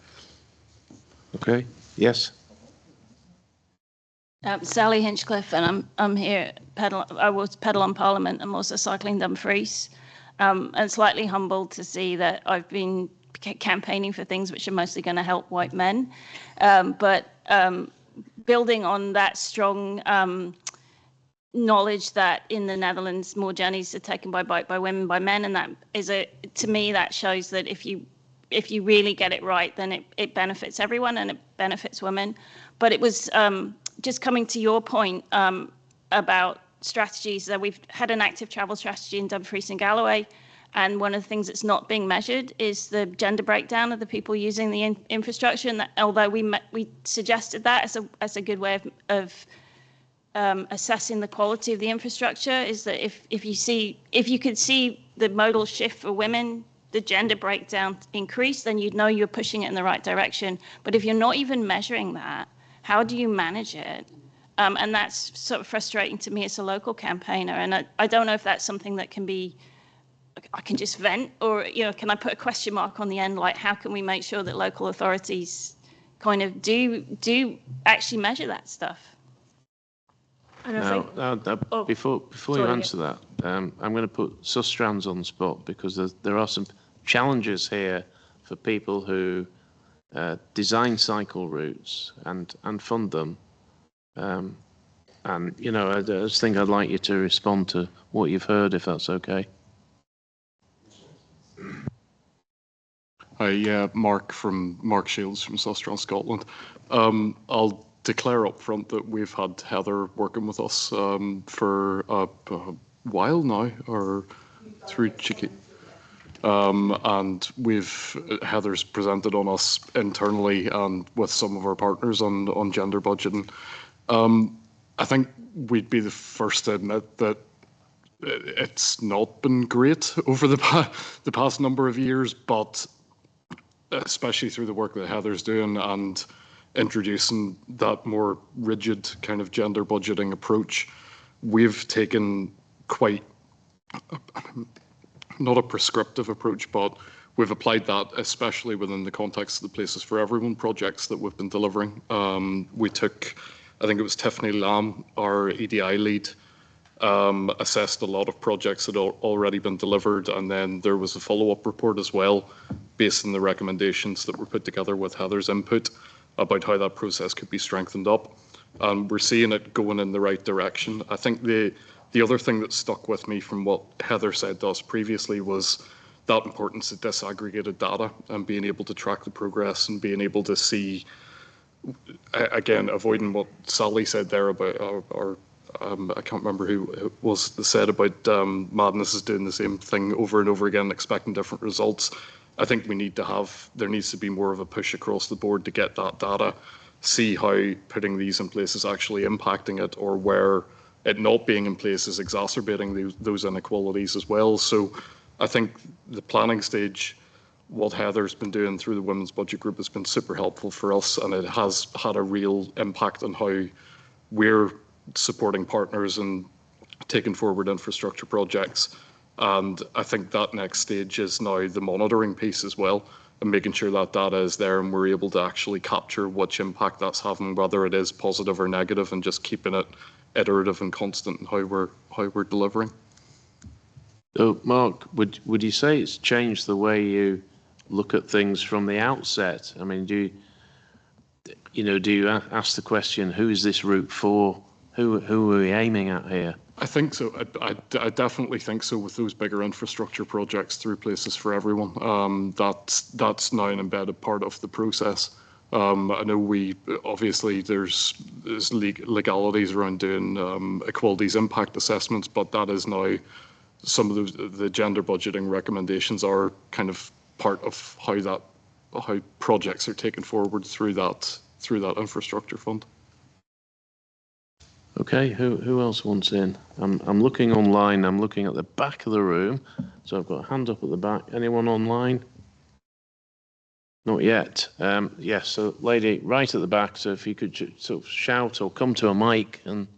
Okay. Yes. Sally Hinchcliffe, and I'm here. I was Pedal on Parliament. I'm also cycling Dumfries, and slightly humbled to see that I've been campaigning for things which are mostly going to help white men, but building on that strong knowledge that in the Netherlands more journeys are taken by bike by women by men, and that is to me that shows that if you really get it right, then it benefits everyone and it benefits women. But it was just coming to your point about strategies, that we've had an active travel strategy in Dumfries and Galloway, and one of the things that's not being measured is the gender breakdown of the people using the infrastructure. And that, although we suggested that as a good way of assessing the quality of the infrastructure, is that if you could see the modal shift for women, the gender breakdown increase, then you'd know you're pushing it in the right direction. But if you're not even measuring that, how do you manage it? And that's sort of frustrating to me as a local campaigner. And I don't know if that's something that can be, I can just vent, or, you know, can I put a question mark on the end? Like, how can we make sure that local authorities kind of do actually measure that stuff? Before you answer that, I'm going to put Sustrans on the spot, because there are some challenges here for people who design cycle routes and fund them. And, you know, I just think I'd like you to respond to what you've heard, if that's okay. Hi, Mark Shields from Sustrans Scotland. I'll declare up front that we've had Heather working with us for a while now, or through Cheeky. And Heather's presented on us internally and with some of our partners on gender budgeting. I think we'd be the first to admit that it's not been great over the past number of years, but especially through the work that Heather's doing and introducing that more rigid kind of gender budgeting approach, we've taken quite, not a prescriptive approach, but we've applied that especially within the context of the Places for Everyone projects that we've been delivering. We took, I think it was Tiffany Lamb, our EDI lead, assessed a lot of projects that had already been delivered, and then there was a follow-up report as well based on the recommendations that were put together with Heather's input about how that process could be strengthened up. We're seeing it going in the right direction. I think the other thing that stuck with me from what Heather said to us previously was that importance of disaggregated data and being able to track the progress and being able to see, again, avoiding what Sally said there about our I can't remember who it was that said about madness is doing the same thing over and over again, expecting different results. I think there needs to be more of a push across the board to get that data, see how putting these in place is actually impacting it, or where it not being in place is exacerbating those inequalities as well. So I think the planning stage, what Heather's been doing through the Women's Budget Group has been super helpful for us, and it has had a real impact on how we're supporting partners and taking forward infrastructure projects. And I think that next stage is now the monitoring piece as well, and making sure that data is there and we're able to actually capture which impact that's having, whether it is positive or negative, and just keeping it iterative and constant in how we're delivering. So, Mark, would you say it's changed the way you look at things from the outset? I mean, do you ask the question, who is this route for? Who are we aiming at here? I think so. I definitely think so with those bigger infrastructure projects through Places for Everyone. That's now an embedded part of the process. I know obviously there's legalities around doing equalities impact assessments, but that is now some of the gender budgeting recommendations are kind of part of how projects are taken forward through that infrastructure fund. Okay, who else wants in? I'm looking online. I'm looking at the back of the room. So I've got a hand up at the back. Anyone online? Not yet. Yes, so lady right at the back. So if you could sort of shout or come to a mic and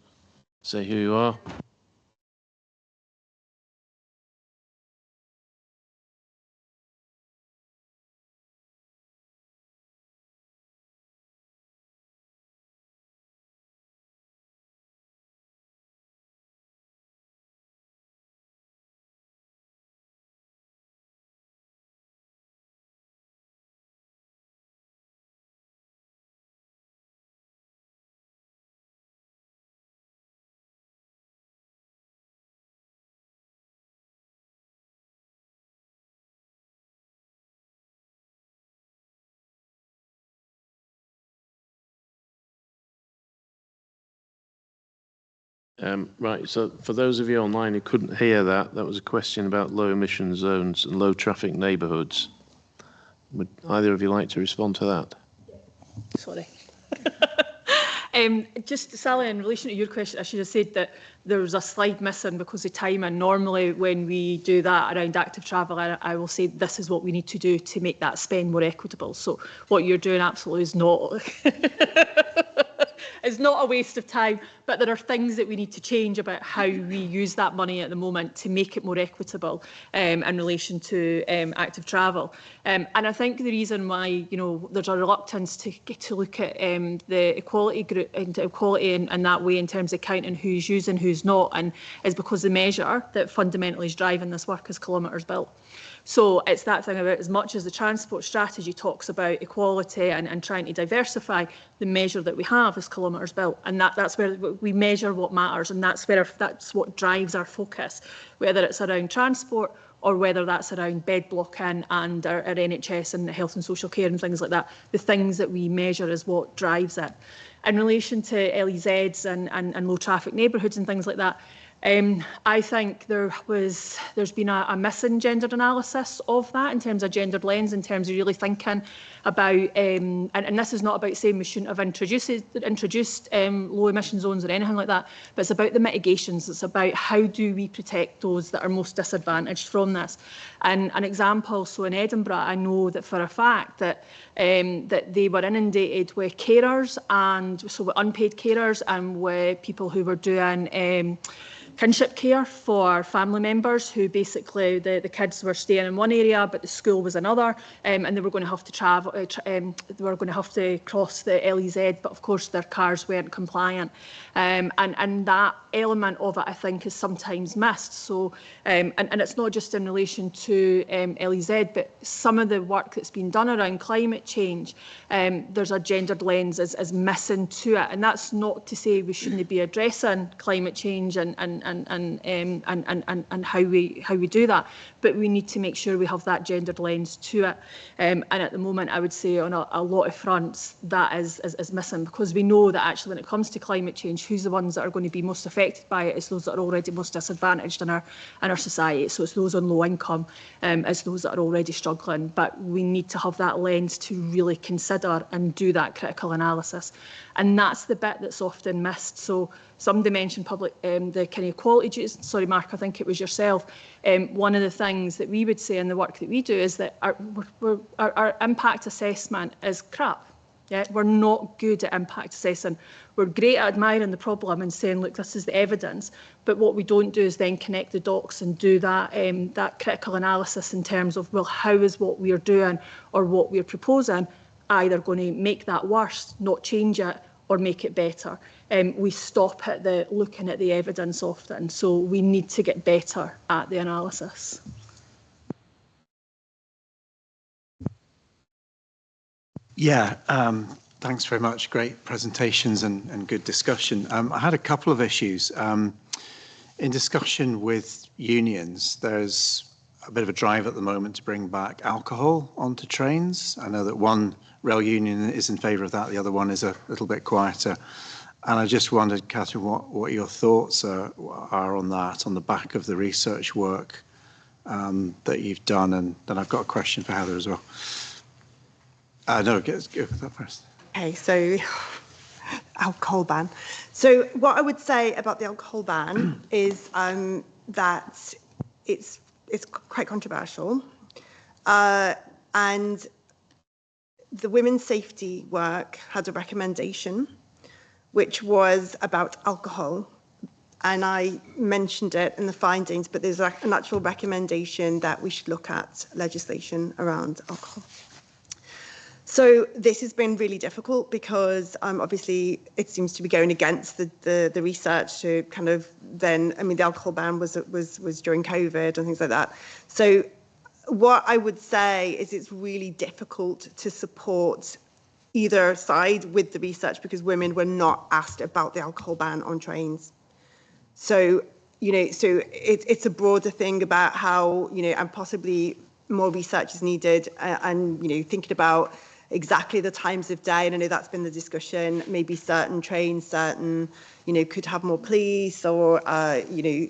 say who you are. Right, so for those of you online who couldn't hear that was a question about low emission zones and low traffic neighbourhoods. Would either of you like to respond to that? Sorry. Just, Sally, in relation to your question, I should have said that there was a slide missing because of time, and normally when we do that around active travel, I will say this is what we need to do to make that spend more equitable. So what you're doing absolutely is not... It's not a waste of time, but there are things that we need to change about how we use that money at the moment to make it more equitable in relation to active travel. And I think the reason why there's a reluctance to look at the equality group into equality in that way in terms of counting who's using, who's not, and is because the measure that fundamentally is driving this work is kilometres built. So it's that thing about, as much as the transport strategy talks about equality and trying to diversify, the measure that we have is kilometres built, and that's where we measure what matters, and that's what drives our focus, whether it's around transport or whether that's around bed blocking and our NHS and health and social care and things like that. The things that we measure is what drives it. In relation to LEZs and low traffic neighbourhoods and things like that, I think there's been a missing gendered analysis of that in terms of gendered lens, in terms of really thinking about, and this is not about saying we shouldn't have introduced low emission zones or anything like that, but it's about the mitigations. It's about how do we protect those that are most disadvantaged from this. And an example, so in Edinburgh, I know that for a fact that that they were inundated with carers, and so with unpaid carers, and with people who were doing kinship care for family members who basically the kids were staying in one area but the school was another, and they were going to have to travel, they were going to have to cross the LEZ, but of course their cars weren't compliant, and that element of it I think is sometimes missed. So and it's not just in relation to LEZ, but some of the work that's been done around climate change, there's a gendered lens is missing to it, and that's not to say we shouldn't be addressing climate change and how we do that, but we need to make sure we have that gendered lens to it. And at the moment, I would say on a lot of fronts that is missing, because we know that actually when it comes to climate change, who's the ones that are going to be most affected by it? It's those that are already most disadvantaged in our society. So it's those on low income, it's those that are already struggling. But we need to have that lens to really consider and do that critical analysis. And that's the bit that's often missed. So somebody mentioned the kind of equality duties. Sorry, Mark, I think it was yourself. One of the things that we would say in the work that we do is that our impact assessment is crap. Yeah, we're not good at impact assessing. We're great at admiring the problem and saying, look, this is the evidence. But what we don't do is then connect the dots and do that, that critical analysis in terms of, well, how is what we're doing or what we're proposing either going to make that worse, not change it, or make it better. We stop at the looking at the evidence often, so we need to get better at the analysis. Yeah, thanks very much. Great presentations and good discussion. I had a couple of issues. In discussion with unions, there's a bit of a drive at the moment to bring back alcohol onto trains. I know that one rail union is in favour of that, the other one is a little bit quieter. And I just wondered, Catherine, what your thoughts are on that, on the back of the research work that you've done. And then I've got a question for Heather as well. No, go with that first. Okay, so alcohol ban. So what I would say about the alcohol ban is that it's quite controversial, and the women's safety work had a recommendation which was about alcohol, and I mentioned it in the findings, but there's an actual recommendation that we should look at legislation around alcohol. So this has been really difficult because obviously it seems to be going against the research to kind of then, I mean, the alcohol ban was during COVID and things like that. So what I would say is it's really difficult to support either side with the research because women were not asked about the alcohol ban on trains. So, you know, so it's a broader thing about how, you know, and possibly more research is needed and, you know, thinking about exactly the times of day, and I know that's been the discussion, maybe certain trains, you know, could have more police or, you know,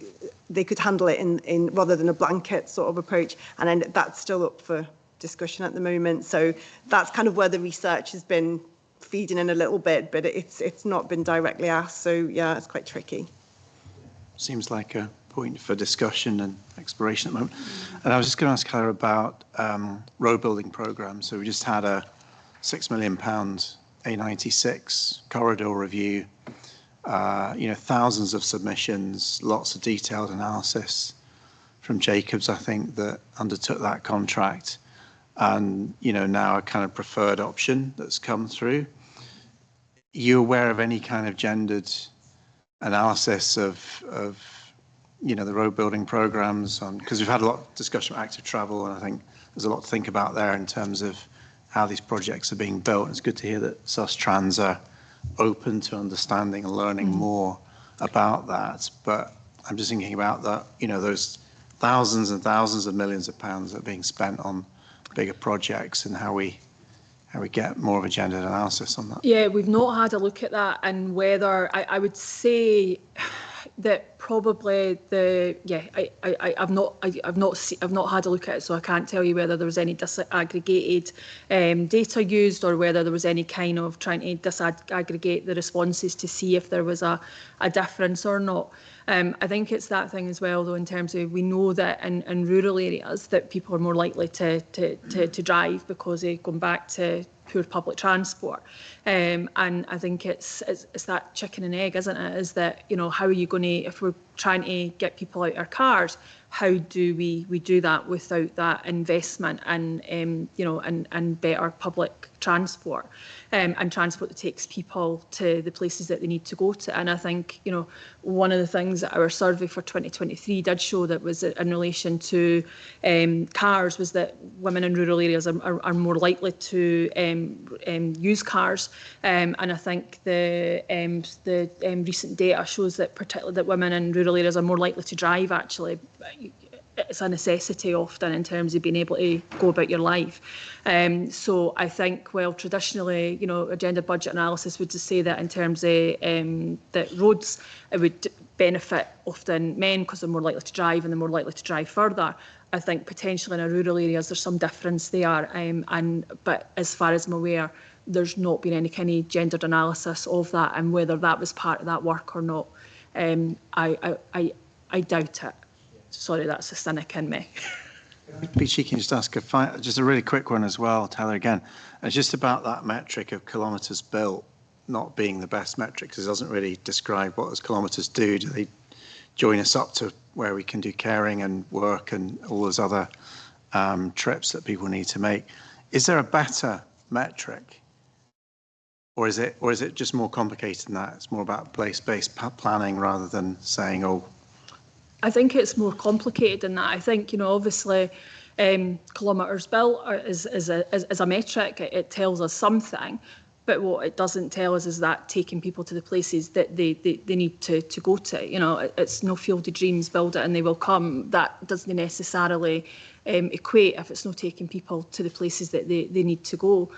they could handle it in rather than a blanket sort of approach, and then that's still up for discussion at the moment. So that's kind of where the research has been feeding in a little bit, but it's not been directly asked, so yeah, it's quite tricky. Seems like a point for discussion and exploration at the moment. And I was just going to ask Heather about road building programmes. So we just had a £6 million A96 corridor review, you know, thousands of submissions, lots of detailed analysis from Jacobs, I think, that undertook that contract. And, you know, now a kind of preferred option that's come through. Are you aware of any kind of gendered analysis of you know, the road building programmes? Because we've had a lot of discussion about active travel, and I think there's a lot to think about there in terms of how these projects are being built. And it's good to hear that Sustrans are open to understanding and learning more about that. But I'm just thinking about that, you know, those thousands and thousands of millions of pounds that are being spent on bigger projects and how we get more of a gendered analysis on that. Yeah, we've not had a look at that, and whether I would say that probably I've not had a look at it, so I can't tell you whether there was any disaggregated data used or whether there was any kind of trying to disaggregate the responses to see if there was a difference or not. I think it's that thing as well, though, in terms of we know that in rural areas that people are more likely to drive because they've gone back to poor public transport. And I think it's that chicken and egg, isn't it? Is that, you know, how are you going to, if we're trying to get people out our cars, how do we do that without that investment and you know, and better public transport and transport that takes people to the places that they need to go to. And I think, you know, one of the things that our survey for 2023 did show that was in relation to cars was that women in rural areas are more likely to use cars, and I think the recent data shows that particularly that women in rural areas are more likely to drive. Actually, it's a necessity often in terms of being able to go about your life. So I think, well, traditionally, you know, a gender budget analysis would just say that in terms of that roads, it would benefit often men because they're more likely to drive and they're more likely to drive further. I think potentially in our rural areas there's some difference there, but as far as I'm aware, there's not been any kind of gendered analysis of that, and whether that was part of that work or not, I doubt it. Sorry, that's a cynic in me. Be cheeky and just ask just a really quick one as well, Tyler, again. It's just about that metric of kilometres built not being the best metric, because it doesn't really describe what those kilometres do. Do they join us up to where we can do caring and work and all those other trips that people need to make? Is there a better metric? Or is it just more complicated than that? It's more about place-based planning rather than saying, oh. I think it's more complicated than that. I think, you know, obviously kilometres built is a metric. It tells us something, but what it doesn't tell us is that taking people to the places that they need to go to. You know, it's no field of dreams, build it and they will come. That doesn't necessarily equate if it's not taking people to the places that they need to go.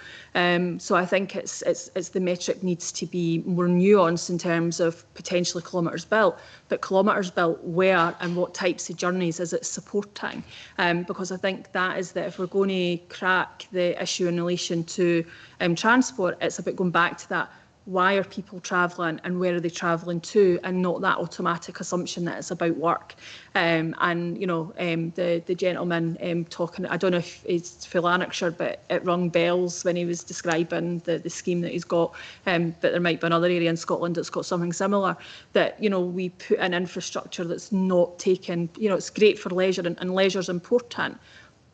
So I think it's the metric needs to be more nuanced in terms of potentially kilometres built, but kilometres built where and what types of journeys is it supporting? Because I think that is that if we're going to crack the issue in relation to transport, it's about going back to that. Why are people travelling and where are they travelling to, and not that automatic assumption that it's about work. And, you know, the gentleman talking, I don't know if it's for Lanarkshire, but it rung bells when he was describing the scheme that he's got. But there might be another area in Scotland that's got something similar, that, you know, we put in infrastructure that's not taken, you know, it's great for leisure and leisure's important,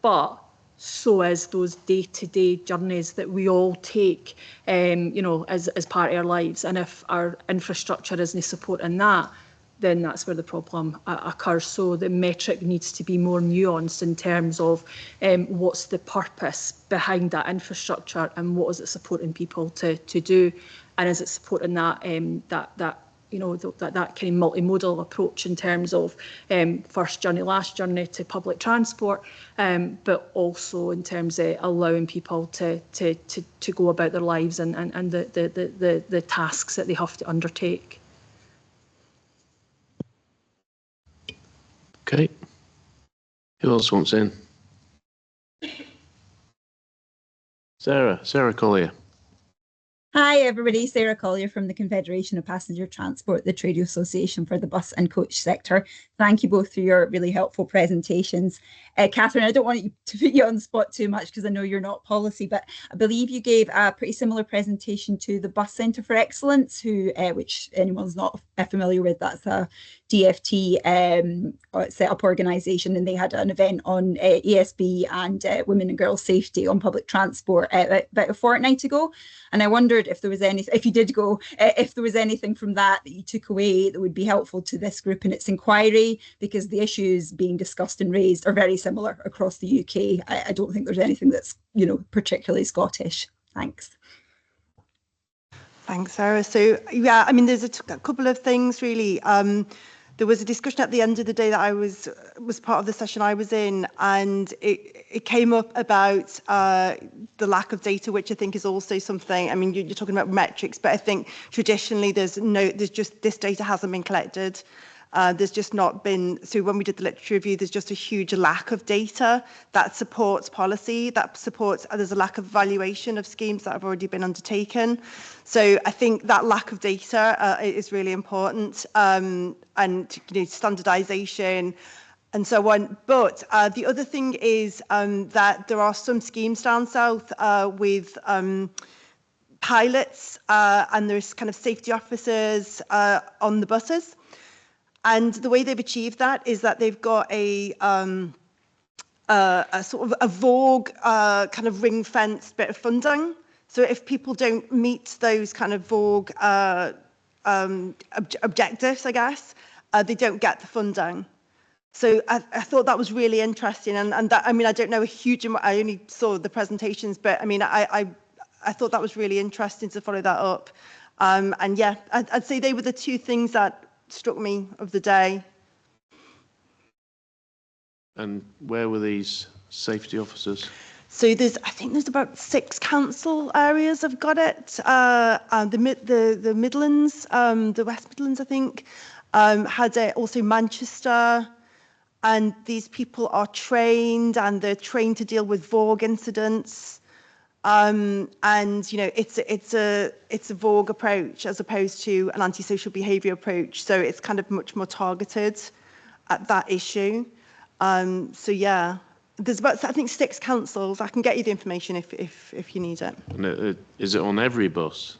but so is those day-to-day journeys that we all take, you know, as part of our lives. And if our infrastructure isn't supporting that, then that's where the problem occurs. So the metric needs to be more nuanced in terms of what's the purpose behind that infrastructure and what is it supporting people to do, and is it supporting that you know, that kind of multimodal approach in terms of first journey, last journey to public transport, but also in terms of allowing people to go about their lives and the tasks that they have to undertake. Okay. Who else wants in? Sarah Collier. Hi everybody, Sarah Collier from the Confederation of Passenger Transport, the trade association for the bus and coach sector. Thank you both for your really helpful presentations. Catherine, I don't want you to put you on the spot too much because I know you're not policy, but I believe you gave a pretty similar presentation to the Bus Centre for Excellence, which anyone's not familiar with, that's a DFT set up organisation, and they had an event on ESB and women and girls safety on public transport about a fortnight ago. And I wondered if there was anything, if you did go, if there was anything from that you took away that would be helpful to this group in its inquiry, because the issues being discussed and raised are very similar across the UK. I don't think there's anything that's, you know, particularly Scottish. Thanks. Thanks, Sarah. So, yeah, I mean, there's a couple of things really. There was a discussion at the end of the day that I was part of the session I was in, and it came up about the lack of data, which I think is also something. I mean, you're talking about metrics, but I think traditionally there's just this data hasn't been collected. There's just not been, so when we did the literature review, there's just a huge lack of data that supports policy, that supports, there's a lack of evaluation of schemes that have already been undertaken. So I think that lack of data is really important, and, you know, standardisation and so on. But the other thing is that there are some schemes down south with pilots, and there's kind of safety officers on the buses. And the way they've achieved that is that they've got a sort of a vogue kind of ring-fenced bit of funding. So if people don't meet those kind of vogue objectives, I guess, they don't get the funding. So I thought that was really interesting, and that, I mean, I don't know a huge amount. I only saw the presentations, but I mean, I thought that was really interesting to follow that up. And yeah, I'd say they were the two things that struck me of the day. And where were these safety officers? So I think there's about 6 council areas have got it. The Midlands, the West Midlands, I think, had it. Also Manchester. And these people are trained, and they're trained to deal with vogue incidents. And you know, it's a vogue approach as opposed to an antisocial behaviour approach. So it's kind of much more targeted at that issue. So yeah, there's about, I think, 6 councils. I can get you the information if you need it. And is it on every bus?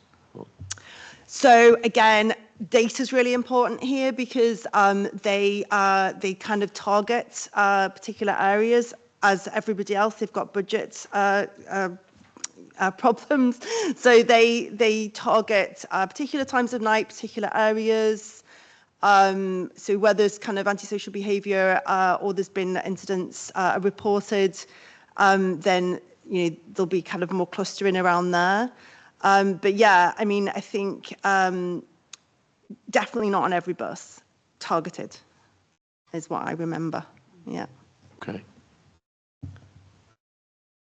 So again, data is really important here because they kind of target particular areas. As everybody else, they've got budget problems, so they target particular times of night, particular areas. So where there's kind of antisocial behaviour or there's been incidents reported, then there'll be kind of more clustering around there. But yeah, I mean, I think definitely not on every bus. Targeted is what I remember. Yeah. Okay.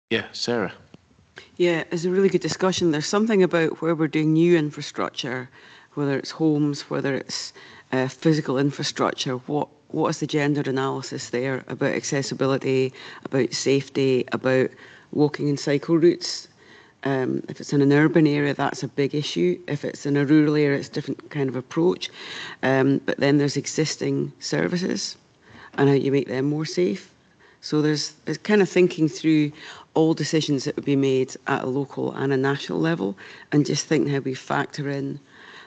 Yeah, Sarah. Yeah, it's a really good discussion. There's something about where we're doing new infrastructure, whether it's homes, whether it's physical infrastructure, what is the gendered analysis there about accessibility, about safety, about walking and cycle routes? If it's in an urban area, that's a big issue. If it's in a rural area, it's a different kind of approach. But then there's existing services and how you make them more safe. So there's kind of thinking through all decisions that would be made at a local and a national level, and just thinking how we factor in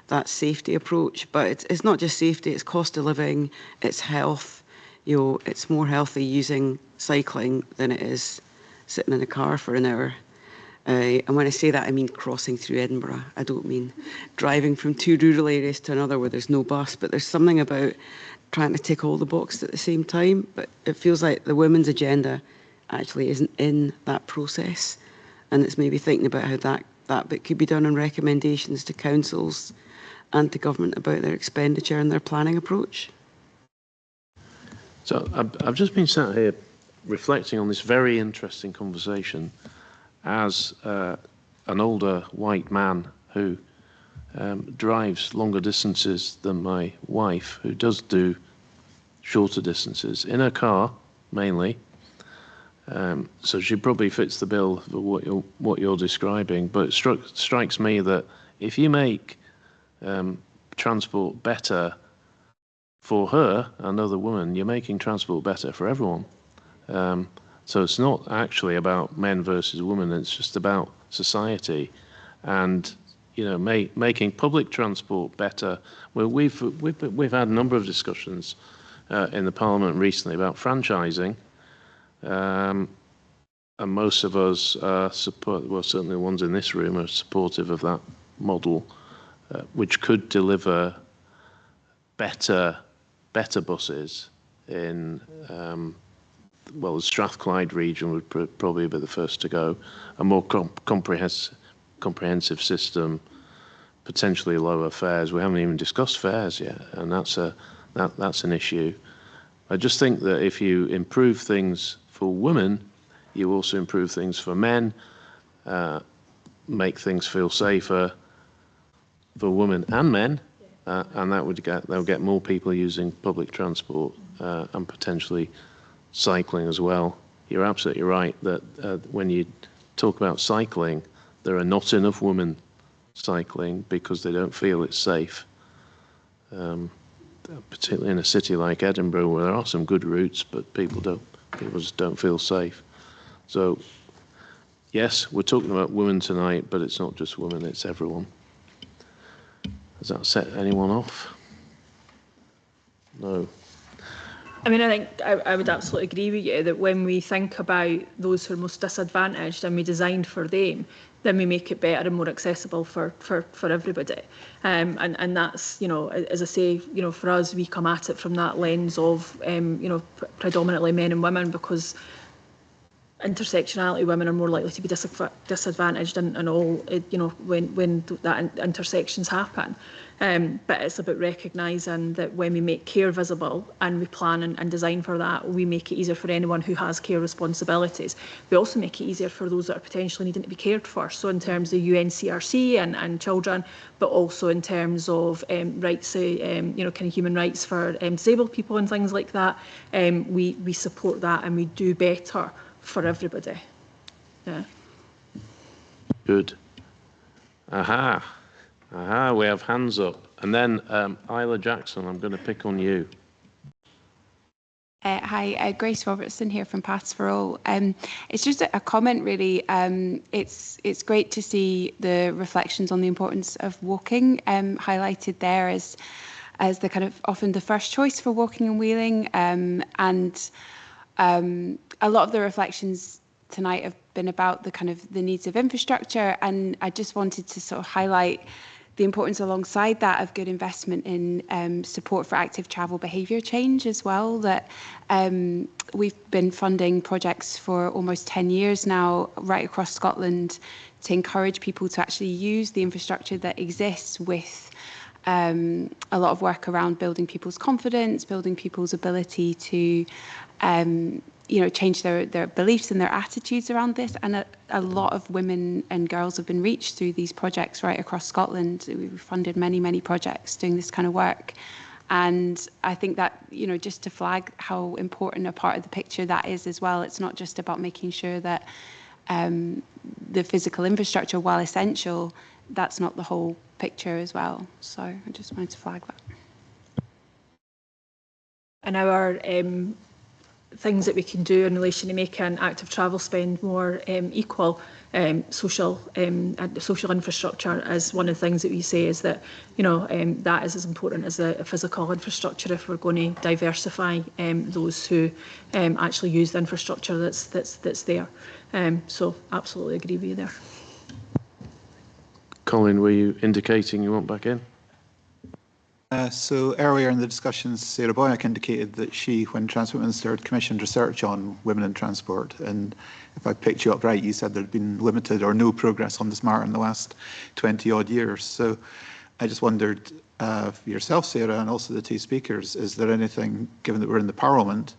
that safety approach. But it's not just safety, it's cost of living, it's health. It's more healthy using cycling than it is sitting in a car for an hour. And when I say that, I mean crossing through Edinburgh. I don't mean driving from 2 rural areas to another where there's no bus. But there's something about trying to tick all the boxes at the same time. But it feels like the women's agenda actually isn't in that process. And it's maybe thinking about how that bit could be done on recommendations to councils and to government about their expenditure and their planning approach. So I've just been sat here reflecting on this very interesting conversation as an older white man who drives longer distances than my wife, who does do shorter distances in her car mainly. So she probably fits the bill for what you're describing. But it strikes me that if you make transport better for her, another woman, you're making transport better for everyone. So it's not actually about men versus women, it's just about society. And making public transport better. Well, we've had a number of discussions in the Parliament recently about franchising, and most of us are certainly the ones in this room are supportive of that model, which could deliver better buses in the Strathclyde region would probably be the first to go. A more comprehensive system, potentially lower fares. We haven't even discussed fares yet, and that's an issue. I just think that if you improve things for women, you also improve things for men, make things feel safer for women and men, and they'll get more people using public transport and potentially cycling as well. You're absolutely right that when you talk about cycling, there are not enough women cycling because they don't feel it's safe. Particularly in a city like Edinburgh, where there are some good routes, but people just don't feel safe. So, yes, we're talking about women tonight, but it's not just women; it's everyone. Does that set anyone off? No. I mean, I think I would absolutely agree with you that when we think about those who are most disadvantaged and we design for them, then we make it better and more accessible for everybody. And that's, as I say, for us, we come at it from that lens of, predominantly men and women, because intersectionality, women are more likely to be disadvantaged in all, when that intersections happen. But it's about recognising that when we make care visible and we plan and design for that, we make it easier for anyone who has care responsibilities. We also make it easier for those that are potentially needing to be cared for. So in terms of UNCRC and children, but also in terms of rights, kind of human rights for disabled people and things like that, we support that and we do better for everybody. Yeah. Good. Aha, we have hands up. And then Isla Jackson, I'm going to pick on you. Hi, Grace Robertson here from Paths for All. It's just a comment, really. It's great to see the reflections on the importance of walking highlighted there as the kind of often the first choice for walking and wheeling. And a lot of the reflections tonight have been about the kind of the needs of infrastructure, and I just wanted to sort of highlight the importance alongside that of good investment in support for active travel behaviour change as well. That we've been funding projects for almost 10 years now right across Scotland to encourage people to actually use the infrastructure that exists, with a lot of work around building people's confidence, building people's ability to change their beliefs and their attitudes around this. And a lot of women and girls have been reached through these projects right across Scotland. We've funded many, many projects doing this kind of work. And I think that, just to flag how important a part of the picture that is as well. It's not just about making sure that the physical infrastructure, while essential, that's not the whole picture as well. So I just wanted to flag that. And our things that we can do in relation to making active travel spend more equal, social infrastructure, as one of the things that we say is that that is as important as the physical infrastructure if we're going to diversify those who actually use the infrastructure that's there. So absolutely agree with you there. Colin, were you indicating you want back in? So earlier in the discussions, Sarah Boyack indicated that she, when Transport Minister, had commissioned research on women in transport. And if I picked you up right, you said there had been limited or no progress on this matter in the last 20 odd years. So I just wondered, for yourself, Sarah, and also the two speakers, is there anything, given that we're in the Parliament,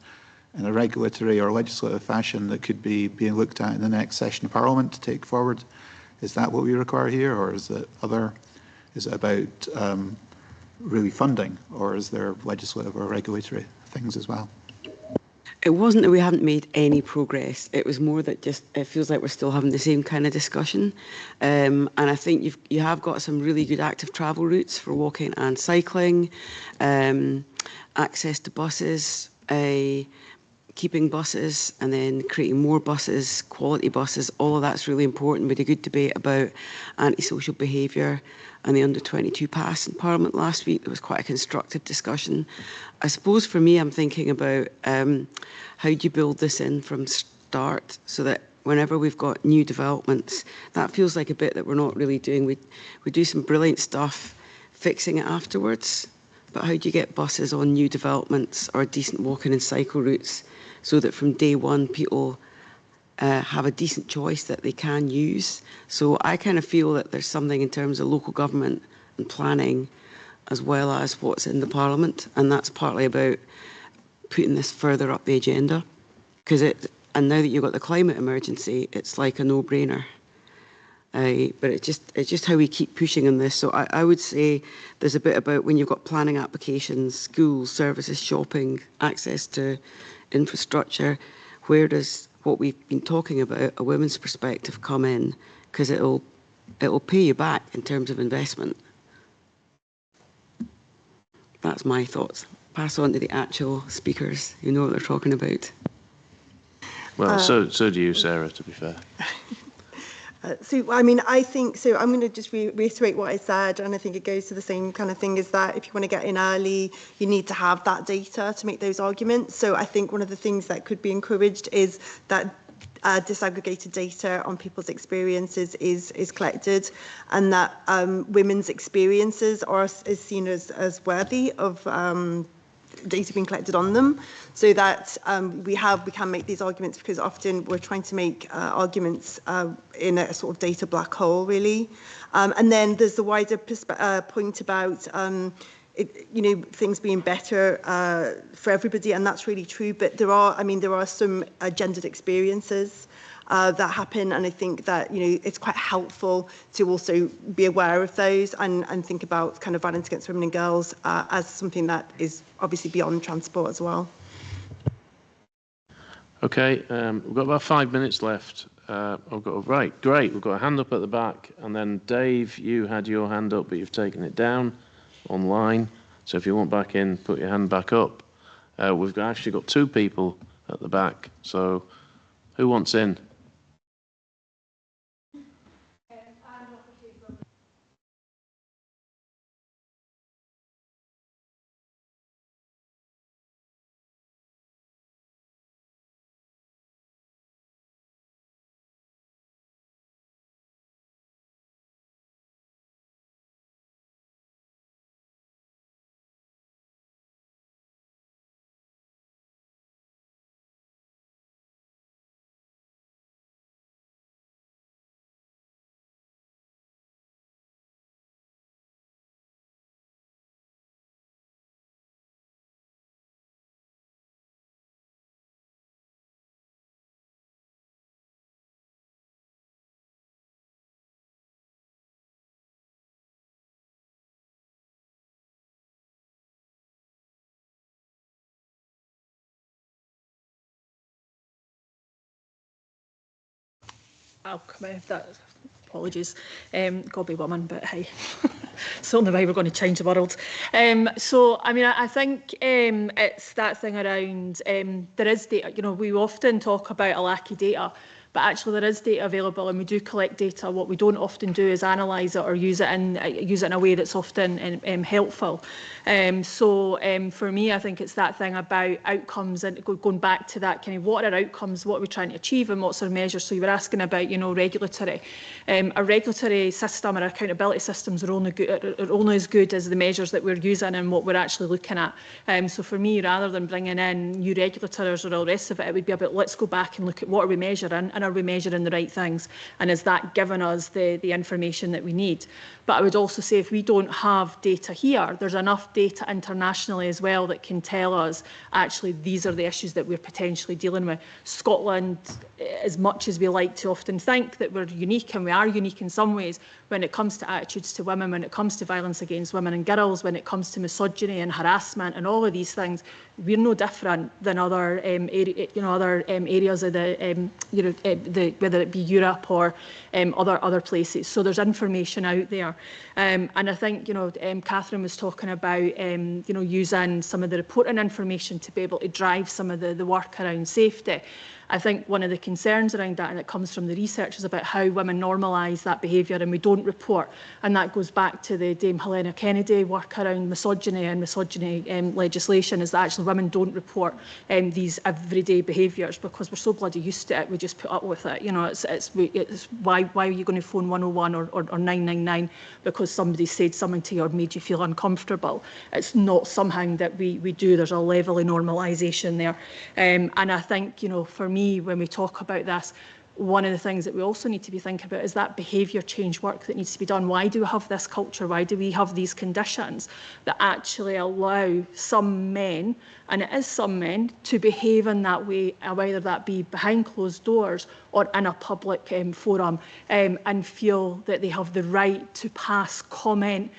in a regulatory or legislative fashion that could be being looked at in the next session of Parliament to take forward? Is that what we require here, or is it about really funding, or is there legislative or regulatory things as well? It wasn't that we haven't made any progress. It was more that just it feels like we're still having the same kind of discussion. And I think you have got some really good active travel routes for walking and cycling, access to buses, keeping buses and then creating more buses, quality buses. All of that's really important. We had a good debate about antisocial behaviour and the under-22 pass in Parliament last week. There was quite a constructive discussion. I suppose for me, I'm thinking about how do you build this in from start so that whenever we've got new developments, that feels like a bit that we're not really doing. We do some brilliant stuff fixing it afterwards, but how do you get buses on new developments or decent walking and cycle routes so that from day one people have a decent choice that they can use? So I kind of feel that there's something in terms of local government and planning as well as what's in the Parliament, and that's partly about putting this further up the agenda. And now that you've got the climate emergency, it's like a no-brainer. But it's just how we keep pushing on this. So I would say there's a bit about when you've got planning applications, schools, services, shopping, access to infrastructure, where does what we've been talking about, a women's perspective, come in? Because it'll pay you back in terms of investment. That's my thoughts. Pass on to the actual speakers who know what they're talking about. Well, so do you, Sarah, to be fair. I think, so I'm going to just reiterate what I said, and I think it goes to the same kind of thing, is that if you want to get in early, you need to have that data to make those arguments. So I think one of the things that could be encouraged is that disaggregated data on people's experiences is collected, and that women's experiences is seen as worthy of data being collected on them, so that we can make these arguments, because often we're trying to make arguments in a sort of data black hole, really. And then there's the wider point about things being better for everybody, and that's really true. But there are some gendered experiences that happen, and I think that it's quite helpful to also be aware of those and think about kind of violence against women and girls as something that is obviously beyond transport as well. Okay, we've got about 5 minutes left. Right, great. We've got a hand up at the back, and then Dave, you had your hand up, but you've taken it down online. So if you want back in, put your hand back up. We've actually got 2 people at the back, so who wants in? I'll come out of that. Apologies. God be woman, but hey, it's the only way we're going to change the world. So, I mean, I think it's that thing around there is data. You know, we often talk about a lack of data, but actually there is data available, and we do collect data. What we don't often do is analyse it or use it in a way that's often helpful. For me, I think it's that thing about outcomes and going back to that kind of what are our outcomes, what are we trying to achieve, and what sort of measures. So you were asking about, you know, regulatory. A regulatory system or accountability systems are only as good as the measures that we're using and what we're actually looking at. So for me, rather than bringing in new regulators or all the rest of it, it would be about let's go back and look at what are we measuring, and are we measuring the right things, and is that giving us the information that we need. But I would also say if we don't have data here, there's enough data internationally as well that can tell us actually these are the issues that we're potentially dealing with. Scotland, as much as we like to often think that we're unique, and we are unique in some ways, when it comes to attitudes to women, when it comes to violence against women and girls, when it comes to misogyny and harassment and all of these things, we're no different than other areas of whether it be Europe or other places. So there's information out there, and I think Catherine was talking about using some of the reporting information to be able to drive some of the work around safety. I think one of the concerns around that, and it comes from the research, is about how women normalise that behaviour and we don't report. And that goes back to the Dame Helena Kennedy work around misogyny and misogyny legislation, is that actually women don't report these everyday behaviours because we're so bloody used to it, we just put up with it. You know, it's why are you going to phone 101 or 999 because somebody said something to you or made you feel uncomfortable? It's not something that we do. There's a level of normalisation there. And I think, for me, when we talk about this, one of the things that we also need to be thinking about is that behaviour change work that needs to be done. Why do we have this culture? Why do we have these conditions that actually allow some men, and it is some men, to behave in that way, whether that be behind closed doors or in a public forum, and feel that they have the right to pass comment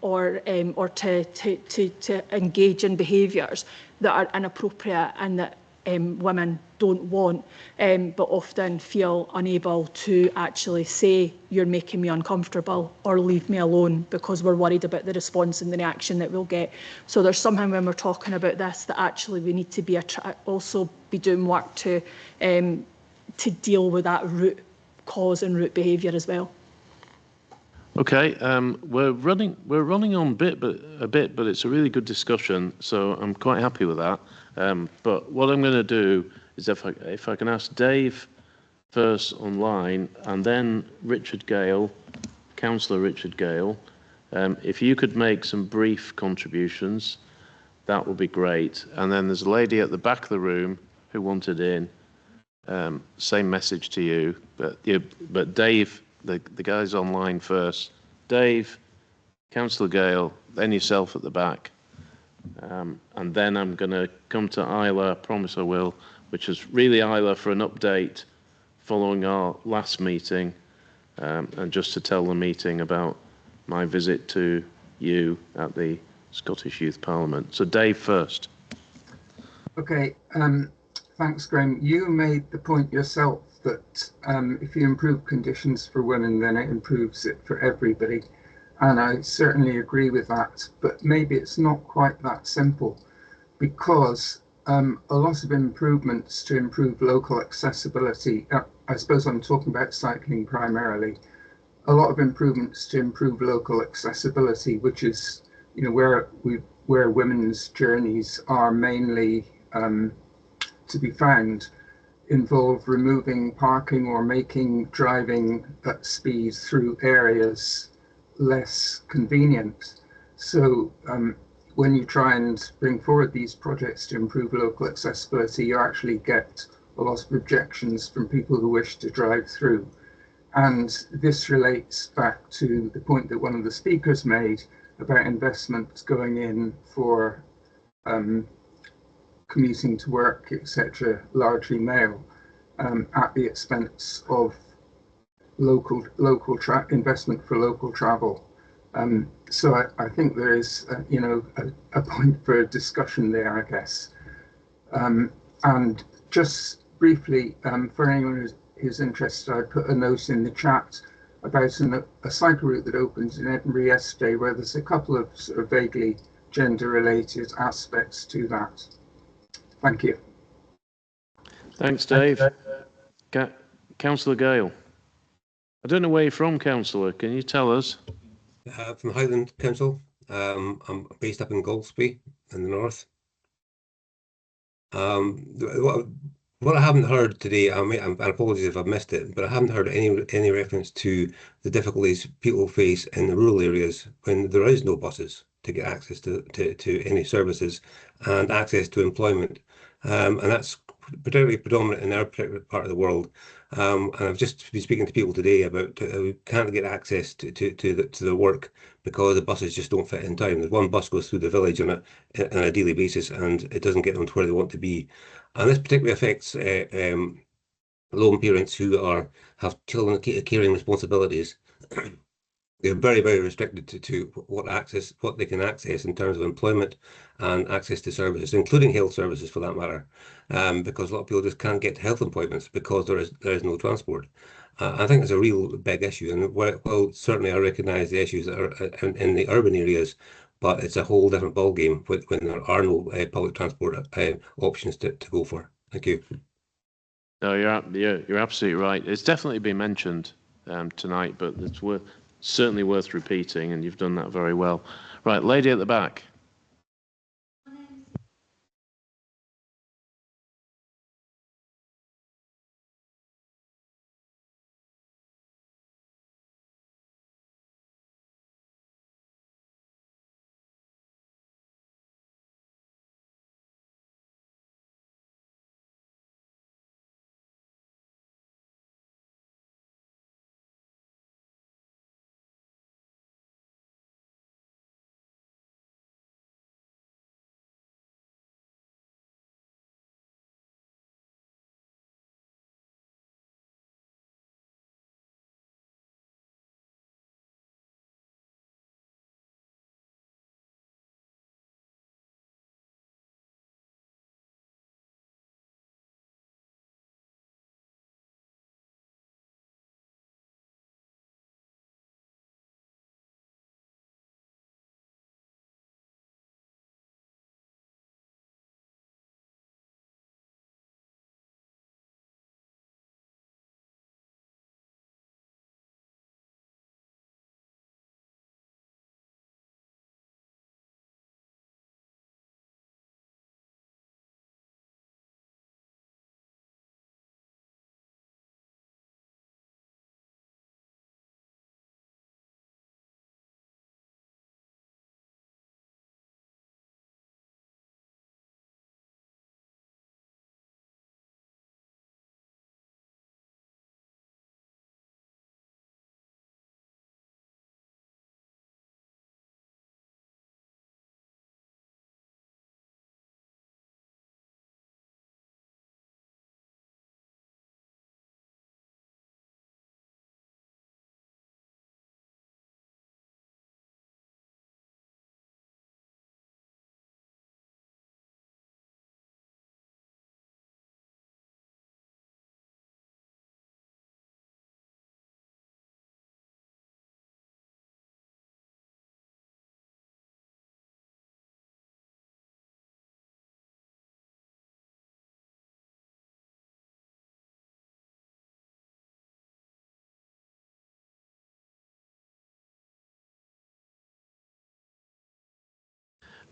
or to engage in behaviours that are inappropriate and that women don't want, but often feel unable to actually say, you're making me uncomfortable, or leave me alone, because we're worried about the response and the reaction that we'll get. So there's something when we're talking about this that actually we need to be also be doing work to deal with that root cause and root behaviour as well. Okay, we're running on a bit, but it's a really good discussion, so I'm quite happy with that. But what I'm going to do is if I can ask Dave first online, and then Richard Gale, Councillor Richard Gale, if you could make some brief contributions, that would be great. And then there's a lady at the back of the room who wanted in. Same message to you, but Dave, the guys online first. Dave, Councillor Gale, then yourself at the back. And then I'm going to come to Isla, I promise I will, which is really Isla for an update following our last meeting, and just to tell the meeting about my visit to you at the Scottish Youth Parliament. So Dave first. Okay, thanks, Graham. You made the point yourself that if you improve conditions for women, then it improves it for everybody. And I certainly agree with that, but maybe it's not quite that simple. because a lot of improvements to improve local accessibility, I suppose I'm talking about cycling primarily, a lot of improvements to improve local accessibility, which is, you know, where women's journeys are mainly to be found, involve removing parking or making driving at speed through areas less convenient. So when you try and bring forward these projects to improve local accessibility, you actually get a lot of objections from people who wish to drive through. And this relates back to the point that one of the speakers made about investments going in for commuting to work, etc., largely male, at the expense of local investment for local travel. So I think there is, you know, a point for discussion there, I guess. And just briefly, for anyone who's interested, I put a note in the chat about a cycle route that opens in Edinburgh yesterday, where there's a couple of sort of vaguely gender-related aspects to that. Thank you. Thanks, Dave. Councillor Gale. I don't know where you're from, Councillor. Can you tell us? From Highland Council. I'm based up in Goldsby in the north. What I haven't heard today, and apologies if I've missed it, but I haven't heard any reference to the difficulties people face in the rural areas when there is no buses to get access to any services and access to employment. And that's particularly predominant in our particular part of the world. And I've just been speaking to people today about who can't get access to the work because the buses just don't fit in time. There's one bus goes through the village on a daily basis, and it doesn't get them to where they want to be. And this particularly affects lone parents who have children caring responsibilities. They're very, very restricted to what they can access in terms of employment and access to services, including health services for that matter, because a lot of people just can't get health appointments because there is no transport. I think it's a real big issue, and well, certainly I recognise the issues that are in the urban areas, but it's a whole different ballgame when there are no public transport options to go for. Thank you. No, you're absolutely right. It's definitely been mentioned tonight, but it's certainly worth repeating, and you've done that very well. Right, lady at the back.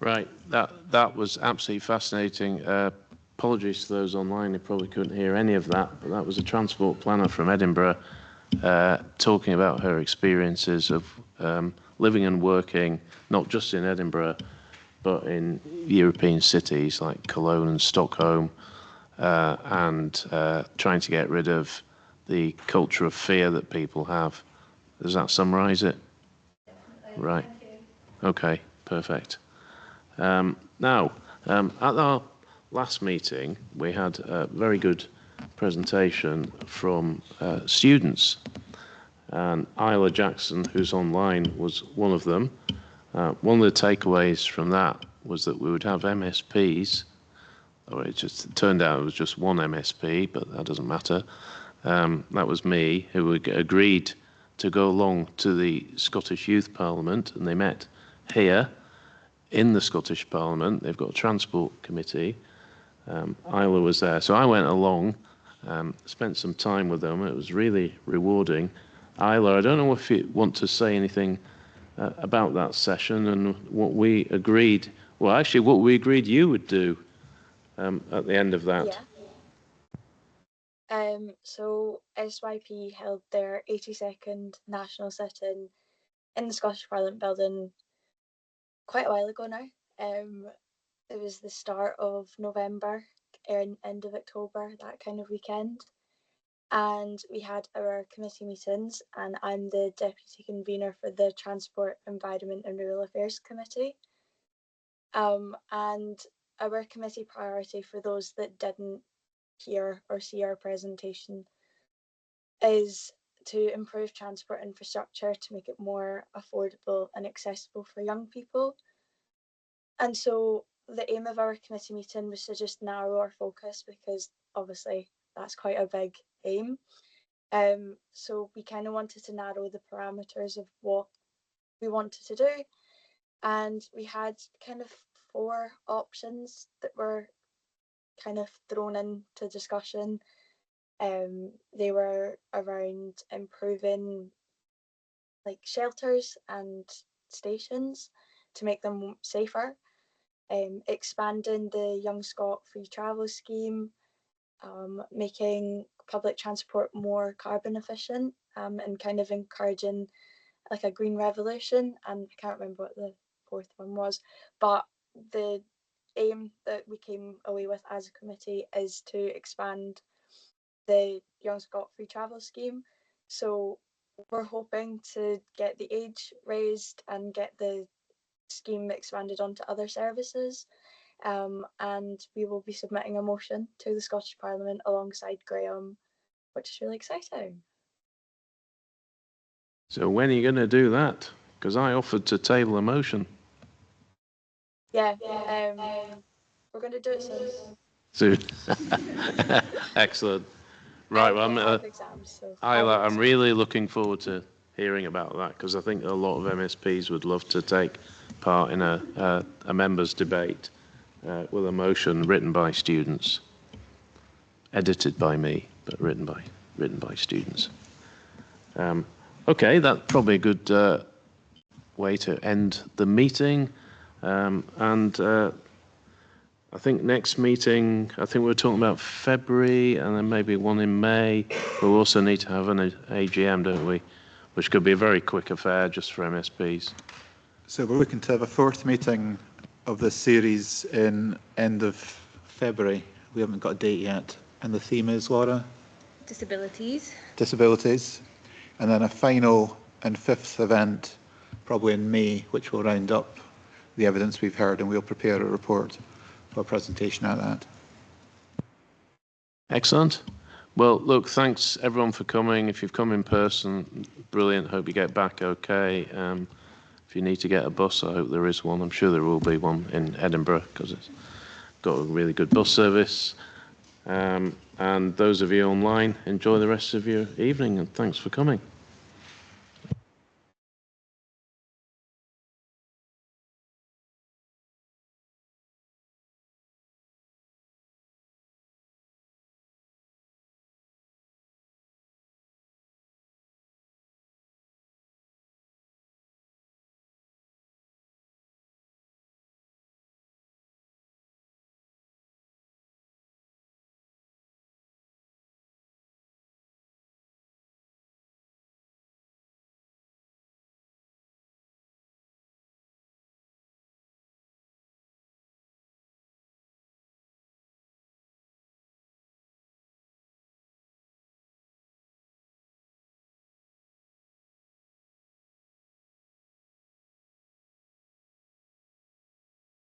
Right, that was absolutely fascinating. Apologies to those online who probably couldn't hear any of that, but that was a transport planner from Edinburgh talking about her experiences of living and working, not just in Edinburgh, but in European cities like Cologne and Stockholm, and trying to get rid of the culture of fear that people have. Does that summarise it? Right. Okay, perfect. Now, at our last meeting, we had a very good presentation from students. And Isla Jackson, who's online, was one of them. One of the takeaways from that was that we would have MSPs, or it just turned out it was just one MSP, but that doesn't matter. That was me, who agreed to go along to the Scottish Youth Parliament, and they met here in the Scottish Parliament. They've got a transport committee. Isla was there, so I went along, spent some time with them. It was really rewarding. Isla, I don't know if you want to say anything about that session and what we agreed. Well, actually, what we agreed you would do at the end of that. Yeah. So SYP held their 82nd national sit-in in the Scottish Parliament building quite a while ago now. It was the start of November, end of October, that kind of weekend. And we had our committee meetings, and I'm the deputy convener for the Transport, Environment and Rural Affairs Committee. And our committee priority, for those that didn't hear or see our presentation, is to improve transport infrastructure to make it more affordable and accessible for young people. And so the aim of our committee meeting was to just narrow our focus, because obviously that's quite a big aim. So we kind of wanted to narrow the parameters of what we wanted to do, and we had kind of 4 options that were kind of thrown into discussion. They were around improving like shelters and stations to make them safer, expanding the Young Scot free travel scheme, making public transport more carbon efficient, and kind of encouraging like a green revolution. And I can't remember what the 4th one was, but the aim that we came away with as a committee is to expand the Young Scot free travel scheme. So we're hoping to get the age raised and get the scheme expanded onto other services. And we will be submitting a motion to the Scottish Parliament alongside Graham, which is really exciting. So when are you going to do that? Because I offered to table a motion. Yeah, we're going to do it soon. Excellent. Right, well, I'm really looking forward to hearing about that, because I think a lot of MSPs would love to take part in a members' debate with a motion written by students, edited by me, but written by students. Okay, that's probably a good way to end the meeting. I think next meeting, I think we're talking about February and then maybe one in May. We'll also need to have an AGM, don't we? Which could be a very quick affair just for MSPs. So we're looking to have a 4th meeting of this series in end of February. We haven't got a date yet. And the theme is, Laura? Disabilities. Disabilities. And then a final and 5th event, probably in May, which will round up the evidence we've heard, and we'll prepare a report for a presentation at that. Excellent. Well, look, thanks everyone for coming. If you've come in person, brilliant. Hope you get back okay. If you need to get a bus, I hope there is one. I'm sure there will be one in Edinburgh, because it's got a really good bus service. And those of you online, enjoy the rest of your evening, and thanks for coming.